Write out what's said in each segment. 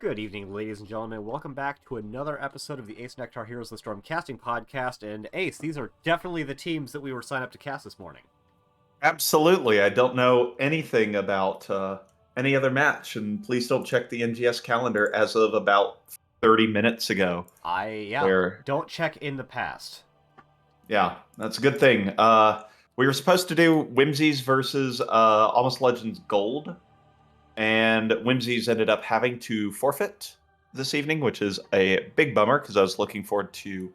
Good evening, ladies and gentlemen. Welcome back to another episode of the Ace Nectar Heroes of the Storm casting podcast. And Ace, these are definitely the teams that we were signed up to cast this morning. Absolutely. I don't know anything about any other match, and please don't check the NGS calendar as of about 30 minutes ago. Don't check in the past. Yeah, that's a good thing. We were supposed to do Whimsies versus Almost Legends Gold, and Whimsies ended up having to forfeit this evening, which is a big bummer because I was looking forward to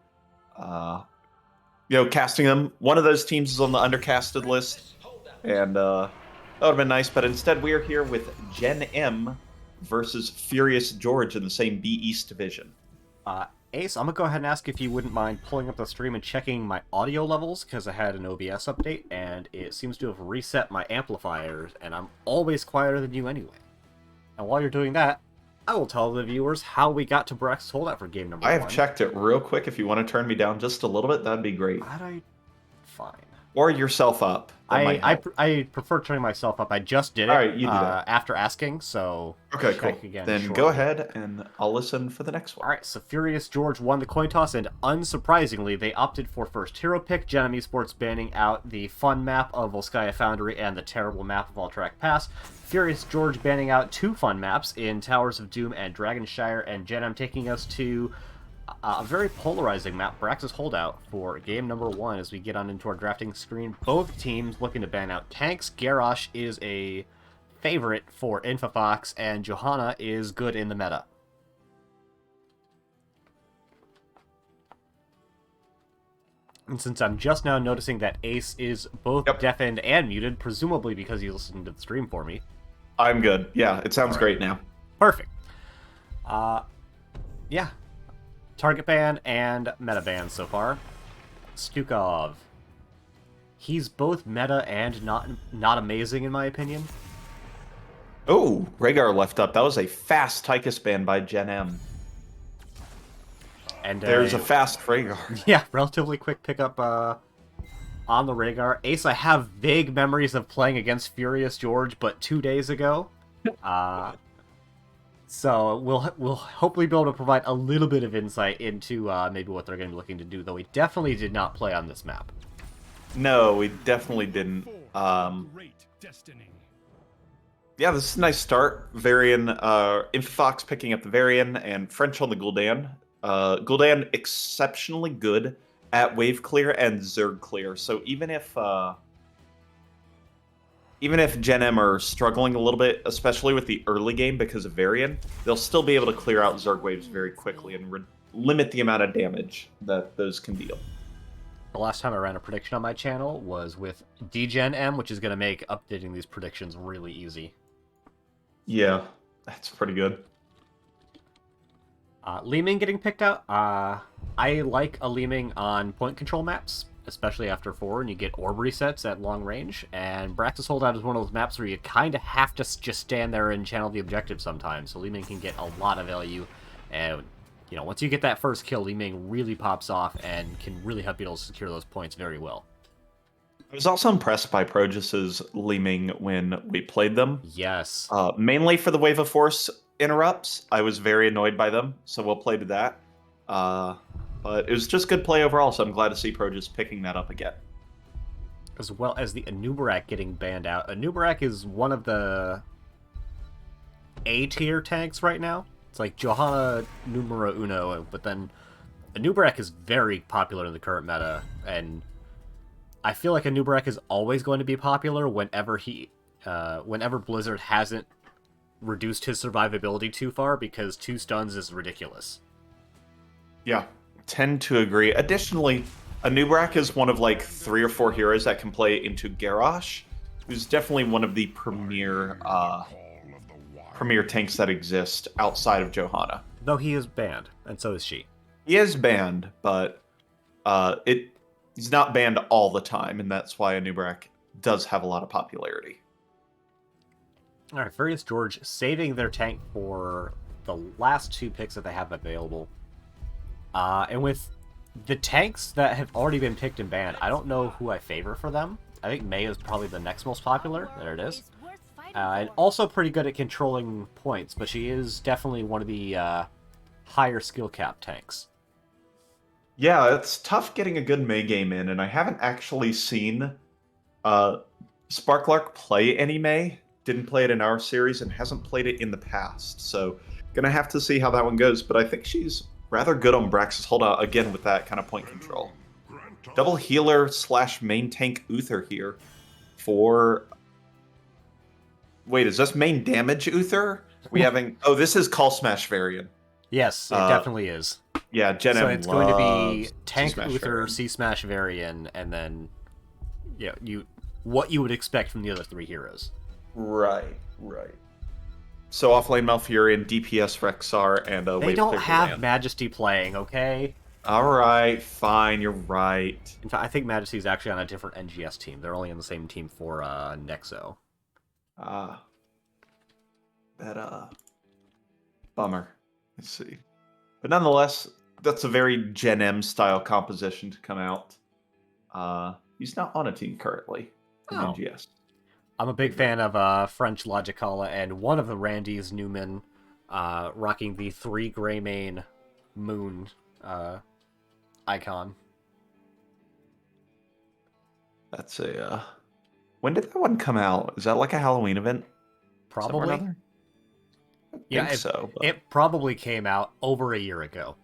casting them. One of those teams is on the undercasted list, and that would have been nice, but instead we are here with Gen.M versus Furious George in the same B East division. Ace, I'm going to go ahead and ask if you wouldn't mind pulling up the stream and checking my audio levels, because I had an OBS update, and it seems to have reset my amplifiers, and I'm always quieter than you anyway. And while you're doing that, I will tell the viewers how we got to Brax's holdout for game number 1. I have checked it real quick. If you want to turn me down just a little bit, that'd be great. Fine. Or yourself up. I prefer turning myself up. I just did it. All right, you do that. After asking, so okay, cool. Then shortly. Go ahead, and I'll listen for the next one. All right, so Furious George won the coin toss, and unsurprisingly, they opted for first hero pick, Gen.M Esports banning out the fun map of Volskaya Foundry and the terrible map of Alterac Pass. Furious George banning out 2 fun maps in Towers of Doom and Dragonshire, and Gen.M taking us to a very polarizing map, Brax's Holdout, for game number 1 as we get on into our drafting screen. Both teams looking to ban out tanks. Garrosh is a favorite for Infafox, and Johanna is good in the meta. And since I'm just now noticing that Ace is both deafened and muted, presumably because he's listening to the stream for me. I'm good. Yeah, it sounds great now. Perfect. Yeah. Target ban and meta ban so far. Stukov. He's both meta and not amazing in my opinion. Oh, Rhaegar left up. That was a fast Tychus ban by Gen.M. And there's a fast Rhaegar. Yeah, relatively quick pickup on the Rhaegar. Ace, I have vague memories of playing against Furious George, but 2 days ago. So we'll hopefully be able to provide a little bit of insight into maybe what they're going to be looking to do, though we definitely did not play on this map. No, we definitely didn't. Yeah, this is a nice start. Varian, Infofox picking up the Varian, and French on the Gul'dan. Gul'dan exceptionally good at wave clear and Zerg clear, so even if Gen.M are struggling a little bit, especially with the early game because of Varian, they'll still be able to clear out Zerg waves very quickly and limit the amount of damage that those can deal. The last time I ran a prediction on my channel was with Gen.M, which is going to make updating these predictions really easy. Yeah, that's pretty good. Li Ming getting picked out. I like a Li Ming on point control maps, especially after 4, and you get orb resets at long range, and Brax's Holdout is one of those maps where you kind of have to just stand there and channel the objective sometimes, so Li Ming can get a lot of value, and, once you get that first kill, Li Ming really pops off and can really help you to secure those points very well. I was also impressed by Progeus's Li Ming when we played them. Yes. Mainly for the Wave of Force interrupts. I was very annoyed by them, so we'll play to that. But it was just good play overall, so I'm glad to see Progeus picking that up again. As well as the Anubarak getting banned out. Anubarak is one of the A-tier tanks right now. It's like Johanna numero uno, but then Anubarak is very popular in the current meta, and I feel like Anubarak is always going to be popular whenever Blizzard hasn't reduced his survivability too far, because 2 stuns is ridiculous. Yeah, tend to agree. Additionally, Anubarak is one of like 3 or 4 heroes that can play into Garrosh, who's definitely one of the premier tanks that exist outside of Johanna. Though he is banned, and so is she. He is banned, but he's not banned all the time, and that's why Anubarak does have a lot of popularity. All right, Furious George saving their tank for the last 2 picks that they have available. And with the tanks that have already been picked and banned, I don't know who I favor for them. I think Mei is probably the next most popular. There it is. And also pretty good at controlling points, but she is definitely one of the higher skill cap tanks. Yeah, it's tough getting a good Mei game in, and I haven't actually seen Sparklark play any Mei. Didn't play it in our series and hasn't played it in the past, so gonna have to see how that one goes. But I think she's rather good on Brax's holdout again with that kind of point control. Double healer / main tank Uther here for. Wait, is this main damage Uther? We having? Oh, this is Call Smash variant. Yes, it definitely is. Yeah, Gen.M. So it's going to be tank C-Smash Uther, variant. C-Smash Varian, and then what you would expect from the other three heroes. Right. So offlane Malfurion, DPS Rexar, and They Wave don't Clear have Land. Majesty playing, okay? Alright, fine, you're right. In fact, I think Majesty's actually on a different NGS team. They're only on the same team for Nexo. That, bummer. Let's see. But nonetheless, that's a very Gen.M style composition to come out. He's not on a team currently in NGS. I'm a big fan of French Logicala, and one of the Randy's Newman rocking the 3 gray mane moon icon. That's a, when did that one come out? Is that like a Halloween event? Probably. Yeah, so. But... It probably came out over a year ago.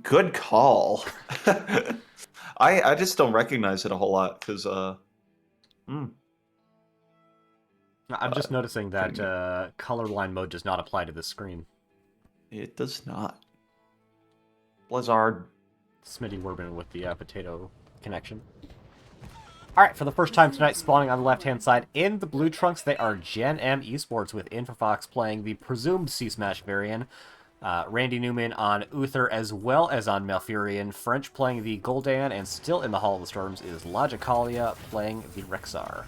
Good call. I just don't recognize it a whole lot because I'm just noticing that colorblind mode does not apply to this screen. It does not. Blizzard. Smitty Werbin with the potato connection. Alright, for the first time tonight, spawning on the left-hand side in the blue trunks, they are Gen.M Esports with Infofox playing the presumed C-Smash variant. Randy Newman on Uther as well as on Malfurion. French playing the Gul'dan, and still in the Hall of the Storms is Logicalia playing the Rexar.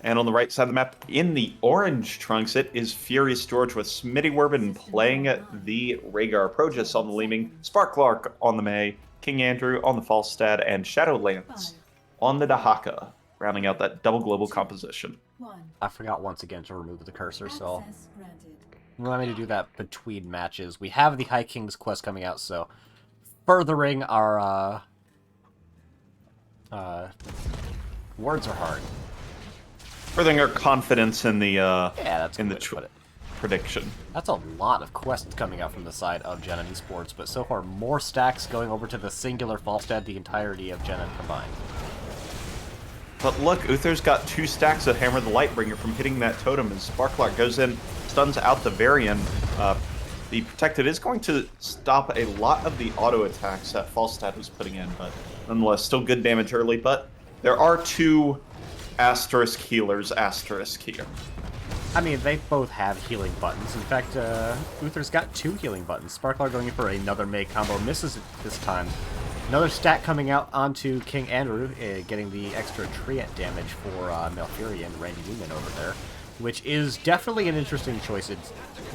And on the right side of the map, in the orange trunks, it is Furious George with Smitty Werbin playing the Rhaegar, Progus on the Leeming, Sparklark on the Mei, King Andrew on the Falstad, and Shadowlands on the Dahaka, rounding out that double global composition. I forgot once again to remove the cursor, so allow me to do that between matches. We have the High King's quest coming out, so furthering our words are hard. Furthering our confidence in the that's in the prediction. That's a lot of quests coming out from the side of Gen.M Esports, but so far more stacks going over to the singular Falstad, the entirety of Gen.M combined. But look, Uther's got 2 stacks of Hammer the Lightbringer from hitting that totem as Sparklark goes in, stuns out the Varian. The Protected is going to stop a lot of the auto attacks that Falstad was putting in, but nonetheless, still good damage early. But there are 2 asterisk healers here. I mean, they both have healing buttons. In fact, Uther's got 2 healing buttons. Sparklar going in for another Mei combo, misses it this time. Another stack coming out onto King Andrew, getting the extra treant damage for Malfurion and Randy Newman over there, which is definitely an interesting choice. It's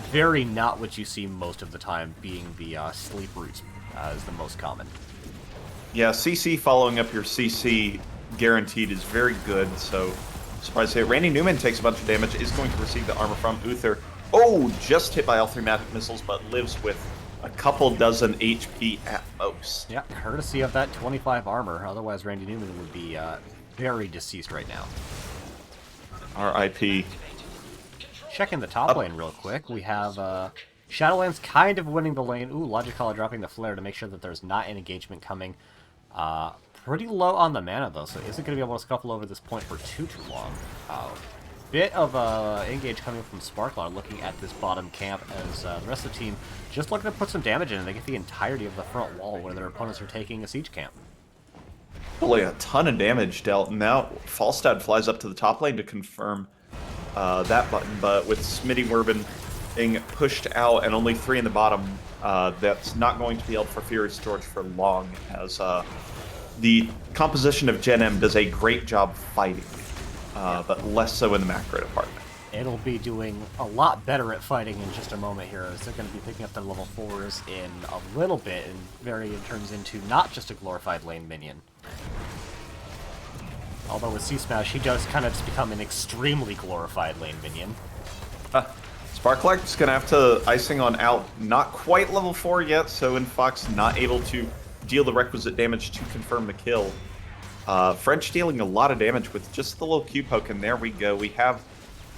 very not what you see most of the time, being the sleep route is the most common. Yeah, CC following up your CC guaranteed is very good, so surprised to say Randy Newman takes a bunch of damage, is going to receive the armor from Uther. Oh, just hit by all 3 magic missiles, but lives with a couple dozen HP at most. Yeah, courtesy of that 25 armor. Otherwise, Randy Newman would be very deceased right now. R.I.P. Checking the top lane real quick. We have Shadowlands kind of winning the lane. Ooh, Logicalia dropping the flare to make sure that there's not an engagement coming. Pretty low on the mana, though, so isn't going to be able to scuffle over this point for too long. Bit of engage coming from Sparklar looking at this bottom camp as the rest of the team just looking to put some damage in, and they get the entirety of the front wall where their opponents are taking a siege camp. Really a ton of damage dealt. Now Falstad flies up to the top lane to confirm that button, but with Smitty Werbin being pushed out and only 3 in the bottom, that's not going to be held for Furious George for long, as the composition of Gen.M does a great job fighting. But less so in the macro department. It'll be doing a lot better at fighting in just a moment here, as they're going to be picking up the level 4s in a little bit, and Varian turns into not just a glorified lane minion. Although with C-Smash, he does kind of just become an extremely glorified lane minion. Sparklark's going to have to icing on out. Not quite level 4 yet, so Infox not able to deal the requisite damage to confirm the kill. French dealing a lot of damage with just the little Q poke, and there we go. We have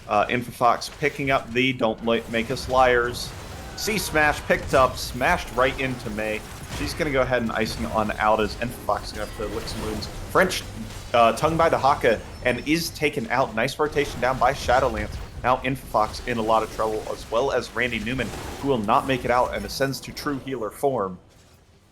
Infofox picking up the Don't Make Us Liars. C-Smash picked up, smashed right into May. She's going to go ahead and icing on out as Infofox is going to have to lick some wounds. French tongue by Dahaka and is taken out. Nice rotation down by Shadowlance. Now Infofox in a lot of trouble, as well as Randy Newman, who will not make it out and ascends to true healer form.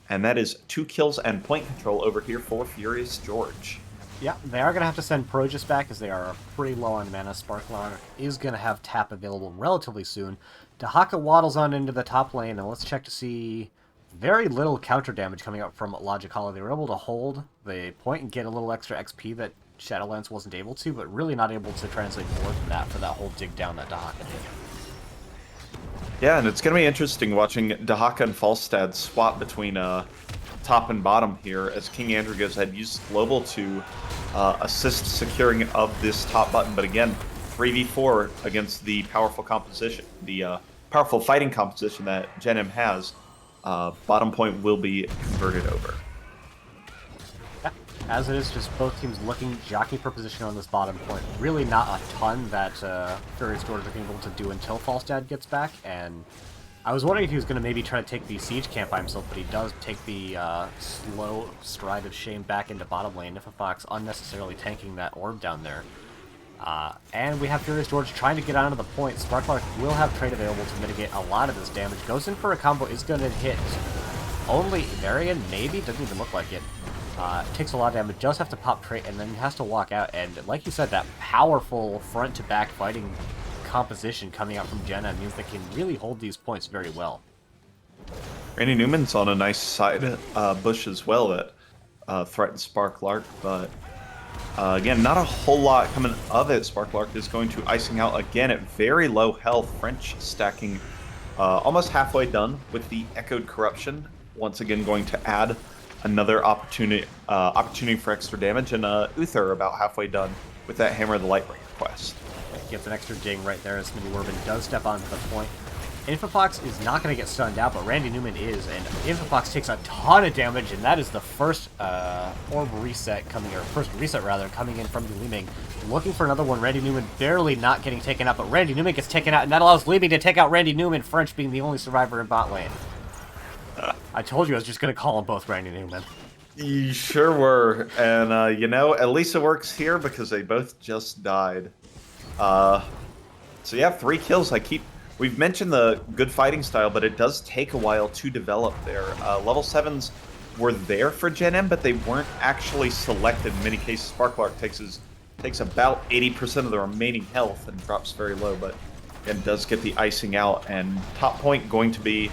And that is 2 kills and point control over here for Furious George. Yeah, they are going to have to send Progus back as they are pretty low on mana. Sparklark is going to have tap available relatively soon. Dahaka waddles on into the top lane, and let's check to see very little counter damage coming up from Logicalia. They were able to hold the point and get a little extra XP that Shadowlance wasn't able to, but really not able to translate more than that for that whole dig down that Dahaka did. Yeah, and it's going to be interesting watching Dahaka and Falstad swap between top and bottom here as King Andrew goes ahead, uses Global to assist securing of this top button. But again, 3v4 against the powerful composition, the powerful fighting composition that Gen.M has. Bottom point will be converted over. As it is, just both teams looking, jockeying for position on this bottom point. Really not a ton that Furious George are able to do until Falstad gets back, and I was wondering if he was going to maybe try to take the siege camp by himself, but he does take the slow stride of shame back into bottom lane. Infofox unnecessarily tanking that orb down there. And we have Furious George trying to get onto the point. Sparklark will have trade available to mitigate a lot of this damage. Goes in for a combo, is going to hit only Varian, maybe? Doesn't even look like it. Takes a lot of damage, does have to pop trait, and then has to walk out. And like you said, that powerful front-to-back fighting composition coming out from Gen.M means they can really hold these points very well. Randy Newman's on a nice side bush as well that threatens Sparklark, but again, not a whole lot coming of it. Sparklark is going to icing out again at very low health. French stacking almost halfway done with the Echoed Corruption. Once again going to add another opportunity for extra damage, and Uther about halfway done with that Hammer of the Lightbringer quest. Gets an extra ding right there as Smitty Werbin does step onto the point. Infofox is not going to get stunned out, but Randy Newman is, and Infofox takes a ton of damage, and that is the first orb reset coming, or first reset rather, coming in from the Li-Ming. Looking for another one, Randy Newman barely not getting taken out, but Randy Newman gets taken out, and that allows Li-Ming to take out Randy Newman, French being the only survivor in bot lane. I told you I was just going to call them both Randy Newman. You sure were, and you know, at least it works here because they both just died. So yeah, 3 kills. We've mentioned the good fighting style, but it does take a while to develop there. Level 7s were there for Gen.M, but they weren't actually selected. In many cases, Sparklark takes about 80% of the remaining health and drops very low, but again, does get the icing out. And top point going to be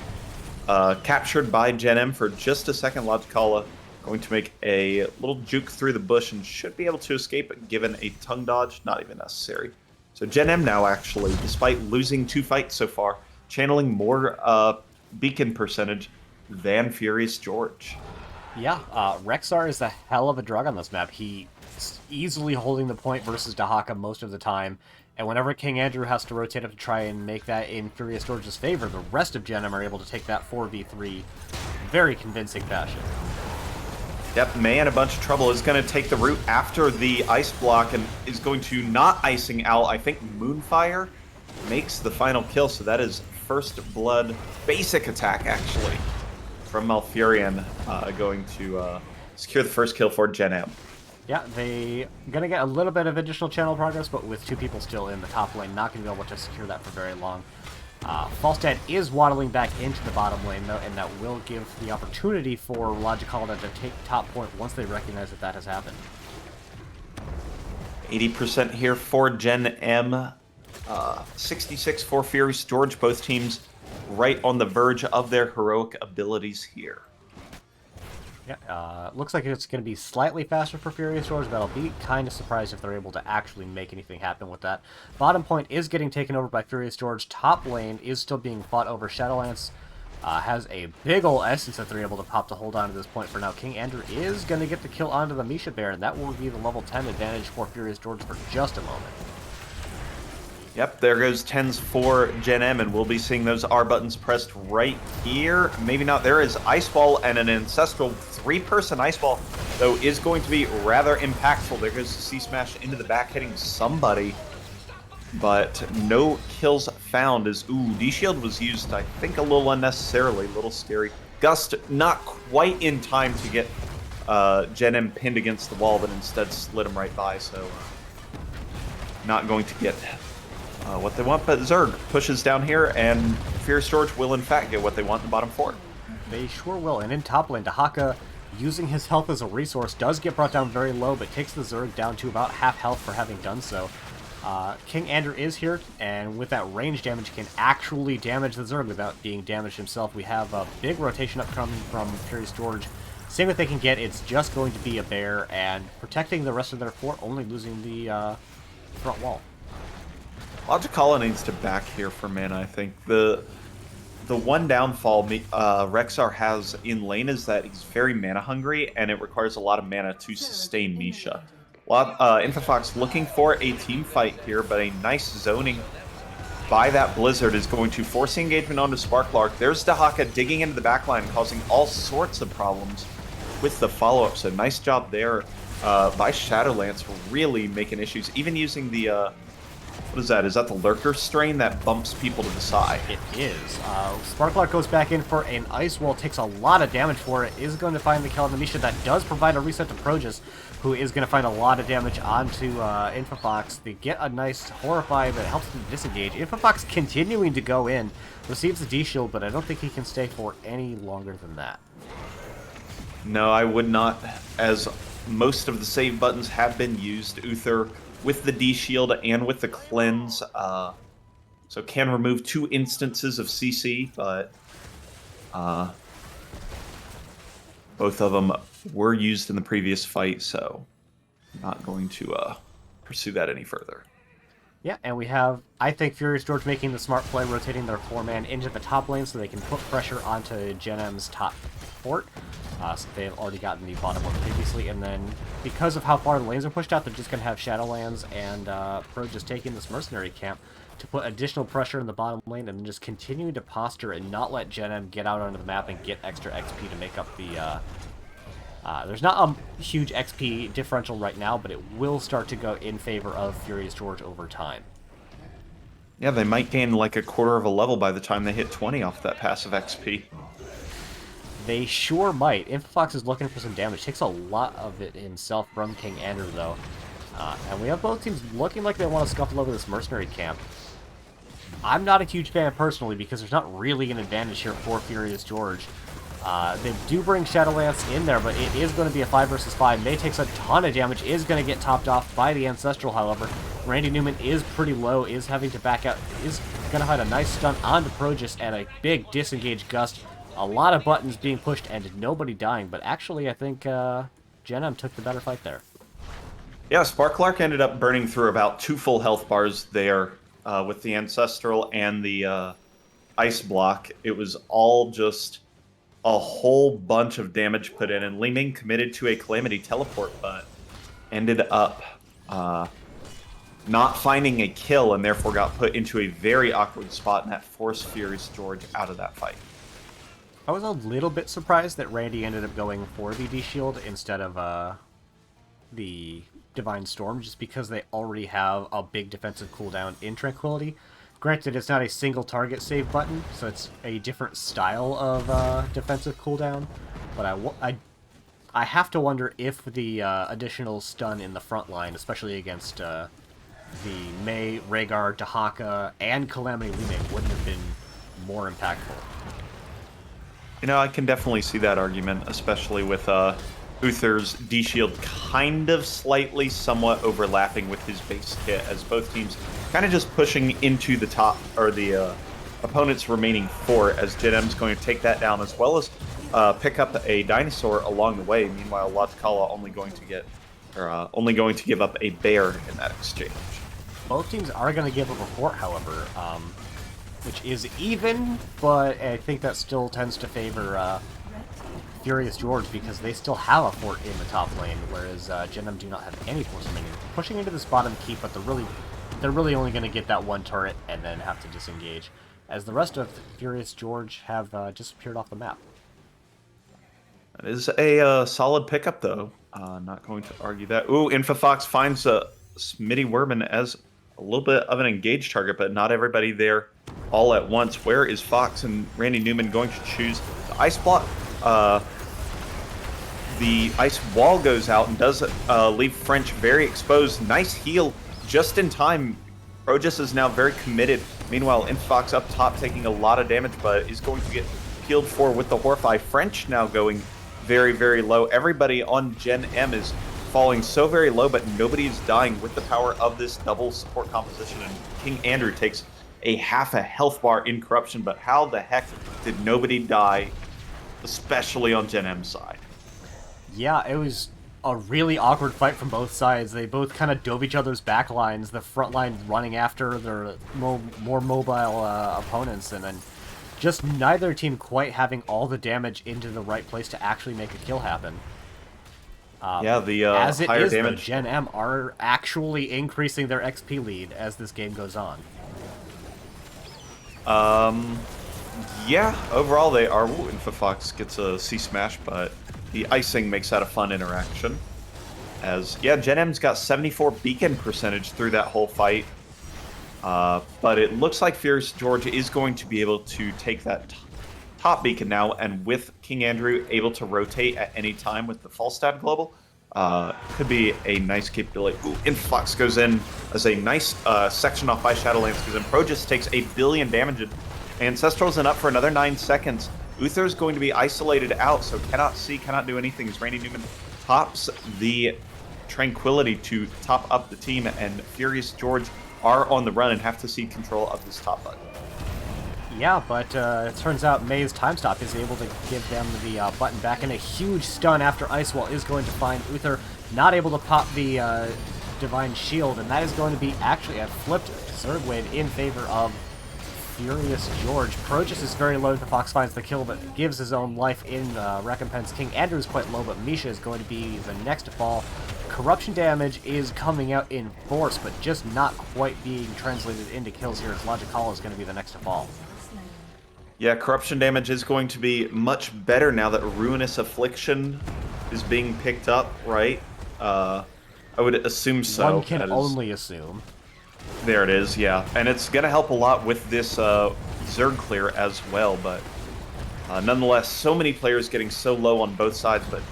captured by Gen.M for just a second. Logicalia going to make a little juke through the bush and should be able to escape given a tongue dodge. Not even necessary. So Gen.M now actually, despite losing 2 fights so far, channeling more beacon percentage than Furious George. Yeah, Rexar is a hell of a drug on this map. He's easily holding the point versus Dahaka most of the time, and whenever King Andrew has to rotate up to try and make that in Furious George's favor, the rest of Gen.M are able to take that 4v3 very convincing fashion. Yep, May in a bunch of trouble, is going to take the route after the ice block and is going to not icing out. I think Moonfire makes the final kill, so that is first blood basic attack actually from Malfurion going to secure the first kill for Gen.M. Yeah, they gonna get a little bit of additional channel progress, but with 2 people still in the top lane, not gonna be able to secure that for very long. Falstad is waddling back into the bottom lane, though, and that will give the opportunity for Logicalia to take top point once they recognize that that has happened. 80% here for Gen.M, 66 for Furious George. Both teams right on the verge of their heroic abilities here. Yeah, looks like it's going to be slightly faster for Furious George, but I'll be kind of surprised if they're able to actually make anything happen with that. Bottom point is getting taken over by Furious George. Top lane is still being fought over. Shadowlance Has a big ol' essence that they're able to pop to hold on to this point for now. King Andrew is going to get the kill onto the Misha Bear, and that will be the level 10 advantage for Furious George for just a moment. Yep, there goes 10s for Gen.M, and we'll be seeing those R buttons pressed right here. Maybe not. There is Ice Ball, and an Ancestral 3-person Ice Ball, though, is going to be rather impactful. There goes the C-Smash into the back, hitting somebody. But no kills found as, D-Shield was used, I think, a little unnecessarily, a little scary. Gust not quite in time to get Gen.M pinned against the wall, but instead slid him right by, so not going to get what they want. But Zerg pushes down here, and Fierce George will, in fact, get what they want in the bottom 4. They sure will, and in top lane, Dahaka, using his health as a resource, does get brought down very low, but takes the Zerg down to about half health for having done so. King Andrew is here, and with that range damage, can actually damage the Zerg without being damaged himself. We have a big rotation upcoming from Furious George. Seeing what they can get, it's just going to be a bear, and protecting the rest of their fort, only losing the front wall. Logicala needs to back here for mana, I think. The one downfall Rexar has in lane is that he's very mana hungry, and it requires a lot of mana to sustain Misha. Infofox looking for a team fight here, but a nice zoning by that Blizzard is going to force the engagement onto Sparklark. There's Dahaka digging into the backline, causing all sorts of problems with the follow-up. So nice job there by Shadowlance, really making issues. Even using the, what is that? Is that the Lurker strain that bumps people to the side? It is. Sparklark goes back in for an Ice Wall, takes a lot of damage for it, is going to find the kill on the Misha. That does provide a reset to Progus, who is going to find a lot of damage onto Infofox. They get a nice Horrify that helps them disengage. Infofox continuing to go in, receives the D-Shield, but I don't think he can stay for any longer than that. No, I would not, as most of the save buttons have been used. Uther with the D-Shield and with the Cleanse, so can remove 2 instances of CC, but both of them were used in the previous fight, so not going to pursue that any further. Yeah, and we have, I think, Furious George making the smart play, rotating their 4-man into the top lane so they can put pressure onto Gen.M's top fort. So they've already gotten the bottom one previously, and then because of how far the lanes are pushed out, they're just going to have Shadowlands and Pro just taking this mercenary camp to put additional pressure in the bottom lane, and then just continuing to posture and not let Gen.M get out onto the map and get extra XP to make up the... there's not a huge XP differential right now, but it will start to go in favor of Furious George over time. Yeah, they might gain like a quarter of a level by the time they hit 20 off that passive XP. They sure might. Infofox is looking for some damage. Takes a lot of it himself from King Andrew, though. And we have both teams looking like they want to scuffle over this mercenary camp. I'm not a huge fan personally because there's not really an advantage here for Furious George. They do bring Shadowlance in there, but it is going to be a 5 versus 5. May takes a ton of damage, is going to get topped off by the Ancestral, however. Randy Newman is pretty low, is having to back out, is going to hide a nice stun onto Progus and a big disengage Gust. A lot of buttons being pushed and nobody dying, but actually I think Gen.M took the better fight there. Yeah, Sparklark ended up burning through about 2 full health bars there with the Ancestral and the Ice Block. It was all just a whole bunch of damage put in, and Li Ming committed to a Calamity Teleport, but ended up not finding a kill, and therefore got put into a very awkward spot, and that forced Furious George out of that fight. I was a little bit surprised that Randy ended up going for the D-Shield instead of the Divine Storm, just because they already have a big defensive cooldown in Tranquility. Granted, it's not a single target save button, so it's a different style of defensive cooldown, but I have to wonder if the additional stun in the front line, especially against the Mei, Rhaegar, Dahaka, and Calamity Li Ming, wouldn't have been more impactful. You know, I can definitely see that argument, especially with Uther's D-Shield kind of slightly somewhat overlapping with his base kit, as both teams kind of just pushing into the top, or the opponent's remaining fort, as Gen.M's going to take that down, as well as pick up a dinosaur along the way. Meanwhile, Logicala only going to give up a bear in that exchange. Both teams are going to give up a fort, however. which is even, but I think that still tends to favor Furious George because they still have a fort in the top lane, whereas Gen.M do not have any force remaining. Pushing into this bottom keep, but they're really only going to get that one turret and then have to disengage, as the rest of Furious George have disappeared off the map. That is a solid pickup, though. Not going to argue that. Ooh, InfoFox finds Smitty Werman as a little bit of an engaged target, but not everybody there all at once. Where is Fox and Randy Newman going to choose the ice block? The ice wall goes out and does leave French very exposed. Nice heal just in time. Progus is now very committed. Meanwhile, InfoFox up top taking a lot of damage, but is going to get healed for with the Horfeye. French now going very, very low. Everybody on Gen.M is falling so very low, but nobody is dying with the power of this double support composition. And King Andrew takes a half a health bar in corruption, but how the heck did nobody die, especially on Gen.M's side? Yeah, it was a really awkward fight from both sides. They both kind of dove each other's back lines, the front line running after their more mobile opponents, and then just neither team quite having all the damage into the right place to actually make a kill happen. Yeah, the as it higher is, damage. though, Gen.M are actually increasing their XP lead as this game goes on. Yeah, overall they are. Ooh, InfoFox gets a C-Smash, but the icing makes that a fun interaction. As, yeah, Gen.M's got 74 beacon percentage through that whole fight. But it looks like Fierce George is going to be able to take that top beacon now, and with King Andrew able to rotate at any time with the Falstad Global, could be a nice capability. Ooh, InfoFox goes in as a nice section off by Shadowlands, because then Progus takes 1 billion damage. Ancestral's in up for another 9 seconds. Uther's going to be isolated out, so cannot see, cannot do anything as Randy Newman pops the Tranquility to top up the team, and Furious George are on the run and have to cede control of this top button. Yeah, but it turns out May's time stop is able to give them the button back, and a huge stun after Ice Wall is going to find Uther not able to pop the Divine Shield, and that is going to be actually a flipped Zerg wave in favor of Furious George. Progus is very low. The Fox finds the kill, but gives his own life in recompense. King Andrew is quite low, but Misha is going to be the next to fall. Corruption damage is coming out in force, but just not quite being translated into kills here, as Logic Hollow is going to be the next to fall. Yeah, corruption damage is going to be much better now that Ruinous Affliction is being picked up, right? I would assume so. One can only assume. There it is, yeah. And it's going to help a lot with this Zerg clear as well, but nonetheless, so many players getting so low on both sides, but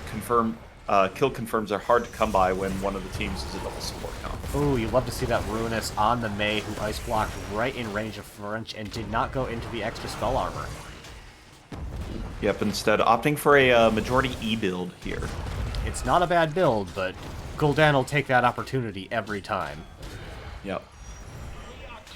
kill confirms are hard to come by when one of the teams is a double support comp. Ooh, you love to see that Ruinous on the May, who ice blocked right in range of French and did not go into the extra spell armor. Yep, instead opting for a majority E build here. It's not a bad build, but Gul'dan will take that opportunity every time. Yep.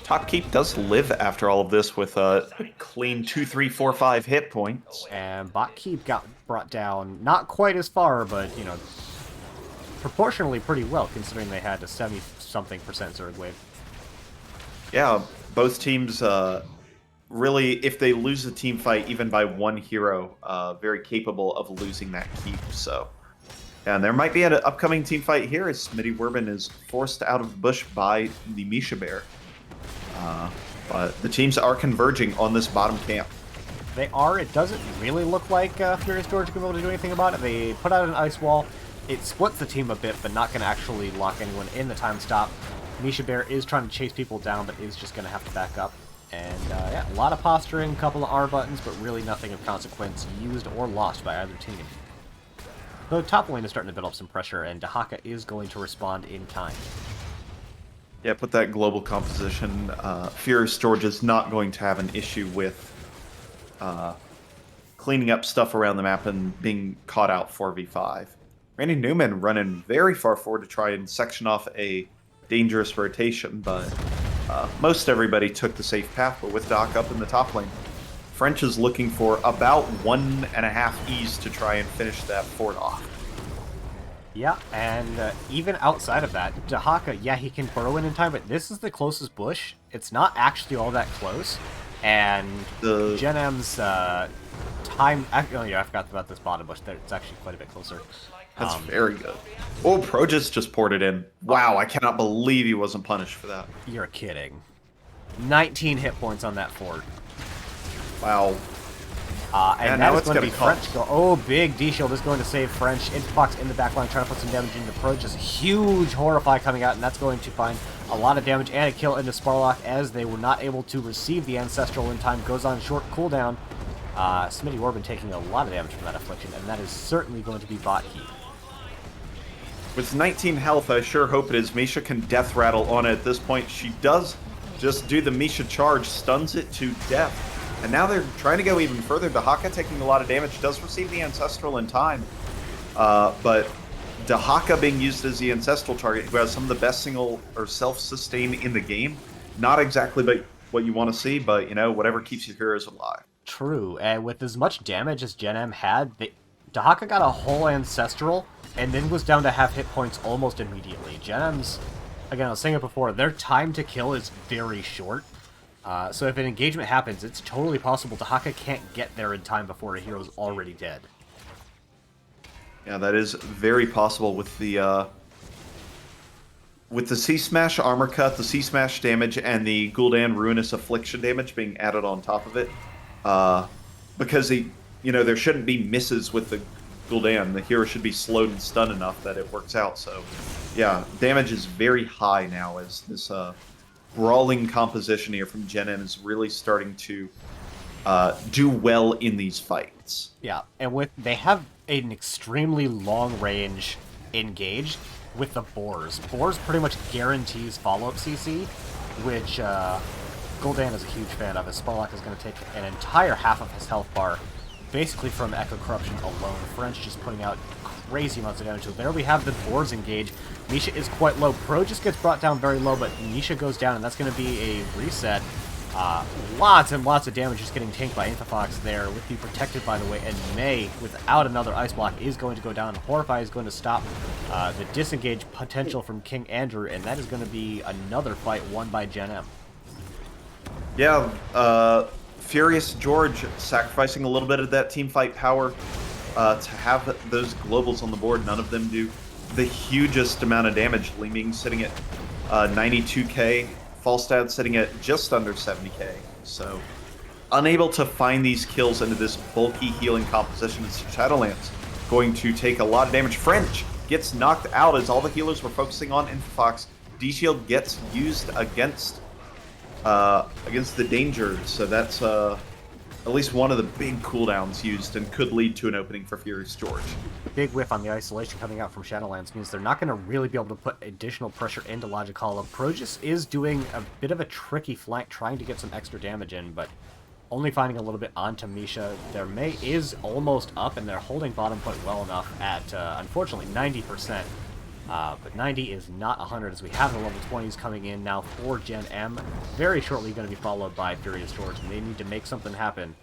Top Keep does live after all of this with a clean 2, 3, 4, 5 hit points. And Bot Keep got brought down, not quite as far, but, you know, proportionally pretty well, considering they had a 70-something% Zerg wave. Yeah, both teams really, if they lose the team fight even by one hero, very capable of losing that keep. So, and there might be an upcoming team fight here as Smitty Werben is forced out of the bush by the Misha Bear. But the teams are converging on this bottom camp. They are. It doesn't really look like Furious George can be able to do anything about it. They put out an ice wall. It splits the team a bit, but not going to actually lock anyone in the time stop. Misha Bear is trying to chase people down, but is just going to have to back up. And yeah, a lot of posturing, a couple of R buttons, but really nothing of consequence used or lost by either team. The top lane is starting to build up some pressure, and Dahaka is going to respond in kind. Yeah, put that global composition. Furious George is not going to have an issue with cleaning up stuff around the map and being caught out 4v5. Randy Newman running very far forward to try and section off a dangerous rotation, but most everybody took the safe path, but with Doc up in the top lane. French is looking for about 1.5 E's to try and finish that fort off. Yeah, and even outside of that, Dahaka, yeah, he can burrow in time, but this is the closest bush. It's not actually all that close, And The Gen.M's time... Oh, yeah, I forgot about this bottom bush. It's actually quite a bit closer. That's very good. Oh, Progus just poured it in. Wow, I cannot believe he wasn't punished for that. You're kidding. 19 hit points on that fort. Wow. And now it's going to be French. Oh, big D-Shield is going to save French. Infox in the backline trying to put some damage into Progus. Huge Horrify coming out, and that's going to find a lot of damage and a kill into Sparlock as they were not able to receive the Ancestral in time. Goes on short cooldown. Smitty Orbin taking a lot of damage from that Affliction, and that is certainly going to be bot heat. With 19 health, I sure hope it is. Misha can death rattle on it at this point. She does just do the Misha charge, stuns it to death. And now they're trying to go even further. Dahaka taking a lot of damage, does receive the Ancestral in time. But Dahaka being used as the Ancestral target, who has some of the best single or self-sustain in the game. Not exactly what you want to see, but, you know, whatever keeps your heroes alive. True, and with as much damage as Gen.M had, Dahaka got a whole Ancestral, and then was down to half hit points almost immediately. Gen.M's, again, I was saying it before, their time to kill is very short. So if an engagement happens, it's totally possible Dahaka can't get there in time before a hero's already dead. Yeah, that is very possible with the C-Smash armor cut, the C-Smash damage, and the Gul'dan Ruinous Affliction damage being added on top of it. Because there shouldn't be misses with the Gul'dan. The hero should be slowed and stunned enough that it works out. So, yeah, damage is very high now as this brawling composition here from Gen.M is really starting to do well in these fights. Yeah, and they have an extremely long range engage with the Boars. Boars pretty much guarantees follow-up CC, which Gul'dan is a huge fan of, as Sparlock is going to take an entire half of his health bar, basically from Echo Corruption alone. French just putting out crazy amounts of damage. So there we have the Boars engage. Misha is quite low. Pro just gets brought down very low, but Misha goes down, and that's going to be a reset. Lots and lots of damage just getting tanked by Infofox there, with the Protected, by the way, and May, without another Ice Block, is going to go down. Horrify is going to stop the disengage potential from King Andrew, and that is going to be another fight won by Gen.M. Yeah, Furious George sacrificing a little bit of that team fight power to have those globals on the board. None of them do the hugest amount of damage. Li Ming sitting at 92k, Falstad sitting at just under 70k. So unable to find these kills into this bulky healing composition. It's Shadowlands going to take a lot of damage. French gets knocked out as all the healers were focusing on Infofox. D-Shield gets used against the Danger, so that's at least one of the big cooldowns used and could lead to an opening for Furious George. Big whiff on the isolation coming out from Shadowlands means they're not going to really be able to put additional pressure into Logic Hollow. Progus is doing a bit of a tricky flank, trying to get some extra damage in, but only finding a little bit onto Misha. Their Mei is almost up, and they're holding bottom point well enough at, unfortunately, 90%. But 90 is not 100, as we have the level 20s coming in now for Gen.M. Very shortly going to be followed by Furious George, and they need to make something happen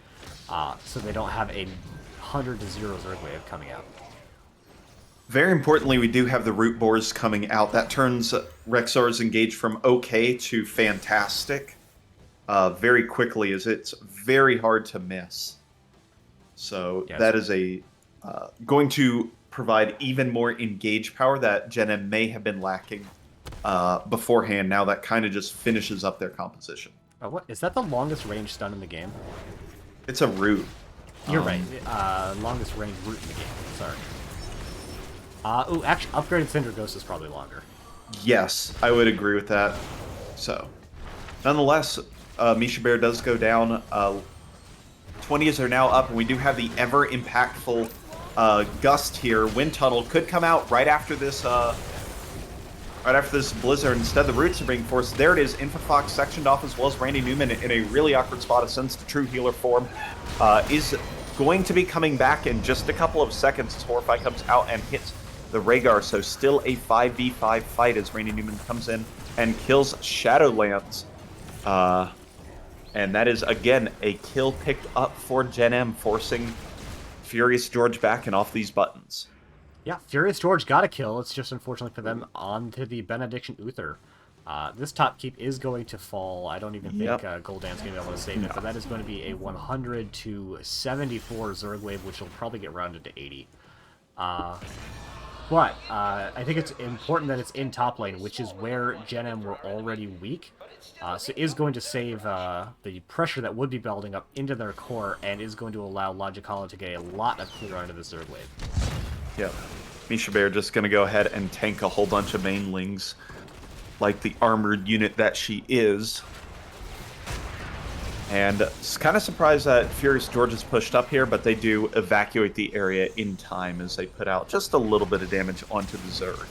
so they don't have a 100-0 Zerg wave coming out. Very importantly, we do have the Root Boars coming out. That turns Rexar's engage from okay to fantastic very quickly, as it's very hard to miss. So yes, that is going to provide even more engage power that Gen.M may have been lacking beforehand. Now that kind of just finishes up their composition. What is that? The longest range stun in the game? It's a root. You're right. Longest range root in the game. Sorry. Ooh, actually, upgraded Cinder Ghost is probably longer. Yes, I would agree with that. So, nonetheless, Misha Bear does go down. 20s are now up, and we do have the ever impactful Gust here. Wind Tunnel could come out right after this blizzard. Instead, the roots are being forced. There it is. Infofox sectioned off, as well as Randy Newman in a really awkward spot. Since the true healer form is going to be coming back in just a couple of seconds as Horrify comes out and hits the Rhaegar. So still a 5v5 fight as Randy Newman comes in and kills Shadowlands. And that is, again, a kill picked up for Gen.M, forcing Furious George back and off these buttons. Yeah, Furious George got a kill. It's just unfortunately for them onto the Benediction Uther. This top keep is going to fall. I don't even think Yep. Gul'dan's going to be able to save it, but that is going to be a 100 to 74 Zerg wave, which will probably get rounded to 80. But I think it's important that it's in top lane, which is where Gen.M were already weak. So it is going to save the pressure that would be building up into their core, and is going to allow Logicalia to get a lot of clear onto the Zerg wave. Yep. Misha Bear just going to go ahead and tank a whole bunch of mainlings, like the armored unit that she is. And it's kind of surprised that Furious George is pushed up here, but they do evacuate the area in time as they put out just a little bit of damage onto the Zerg.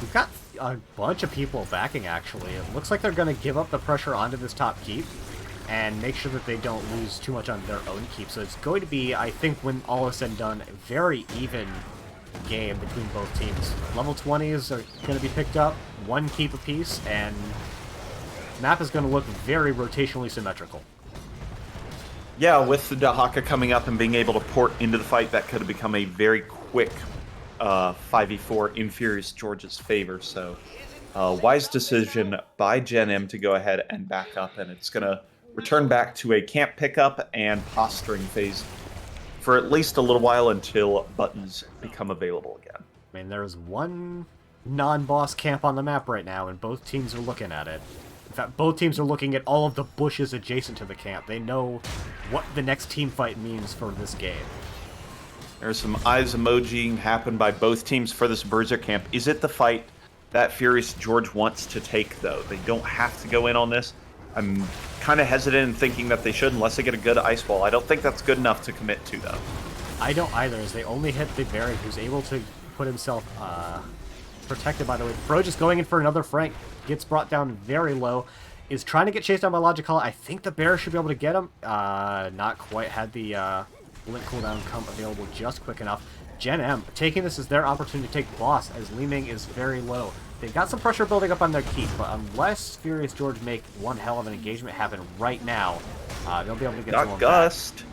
We've got a bunch of people backing, actually. It looks like they're going to give up the pressure onto this top keep and make sure that they don't lose too much on their own keep. So it's going to be, I think, when all is said and done, a very even game between both teams. Level 20s are going to be picked up, one keep apiece, and map is going to look very rotationally symmetrical. Yeah, with the Dahaka coming up and being able to port into the fight, that could have become a very quick 5v4 in Furious George's favor. So, wise decision by Gen.M to go ahead and back up, and it's going to return back to a camp pickup and posturing phase for at least a little while until buttons become available again. I mean, there's one non-boss camp on the map right now, and both teams are looking at it. In fact, both teams are looking at all of the bushes adjacent to the camp. They know what the next team fight means for this game. There's some eyes emojiing happen by both teams for this Berserk camp. Is it the fight that Furious George wants to take, though? They don't have to go in on this. I'm kind of hesitant in thinking that they should unless they get a good ice wall. I don't think that's good enough to commit to, though. I don't either, as they only hit the Baron, who's able to put himself protected, by the way. Bro just going in for another Frank, gets brought down very low, is trying to get chased down by Logicalia. I think the Bear should be able to get him. Not quite had the blink cooldown come available just quick enough. Gen.M taking this as their opportunity to take boss, as Li Ming is very low. They've got some pressure building up on their keep, but unless Furious George make one hell of an engagement happen right now, they'll be able to get someone Gust. back.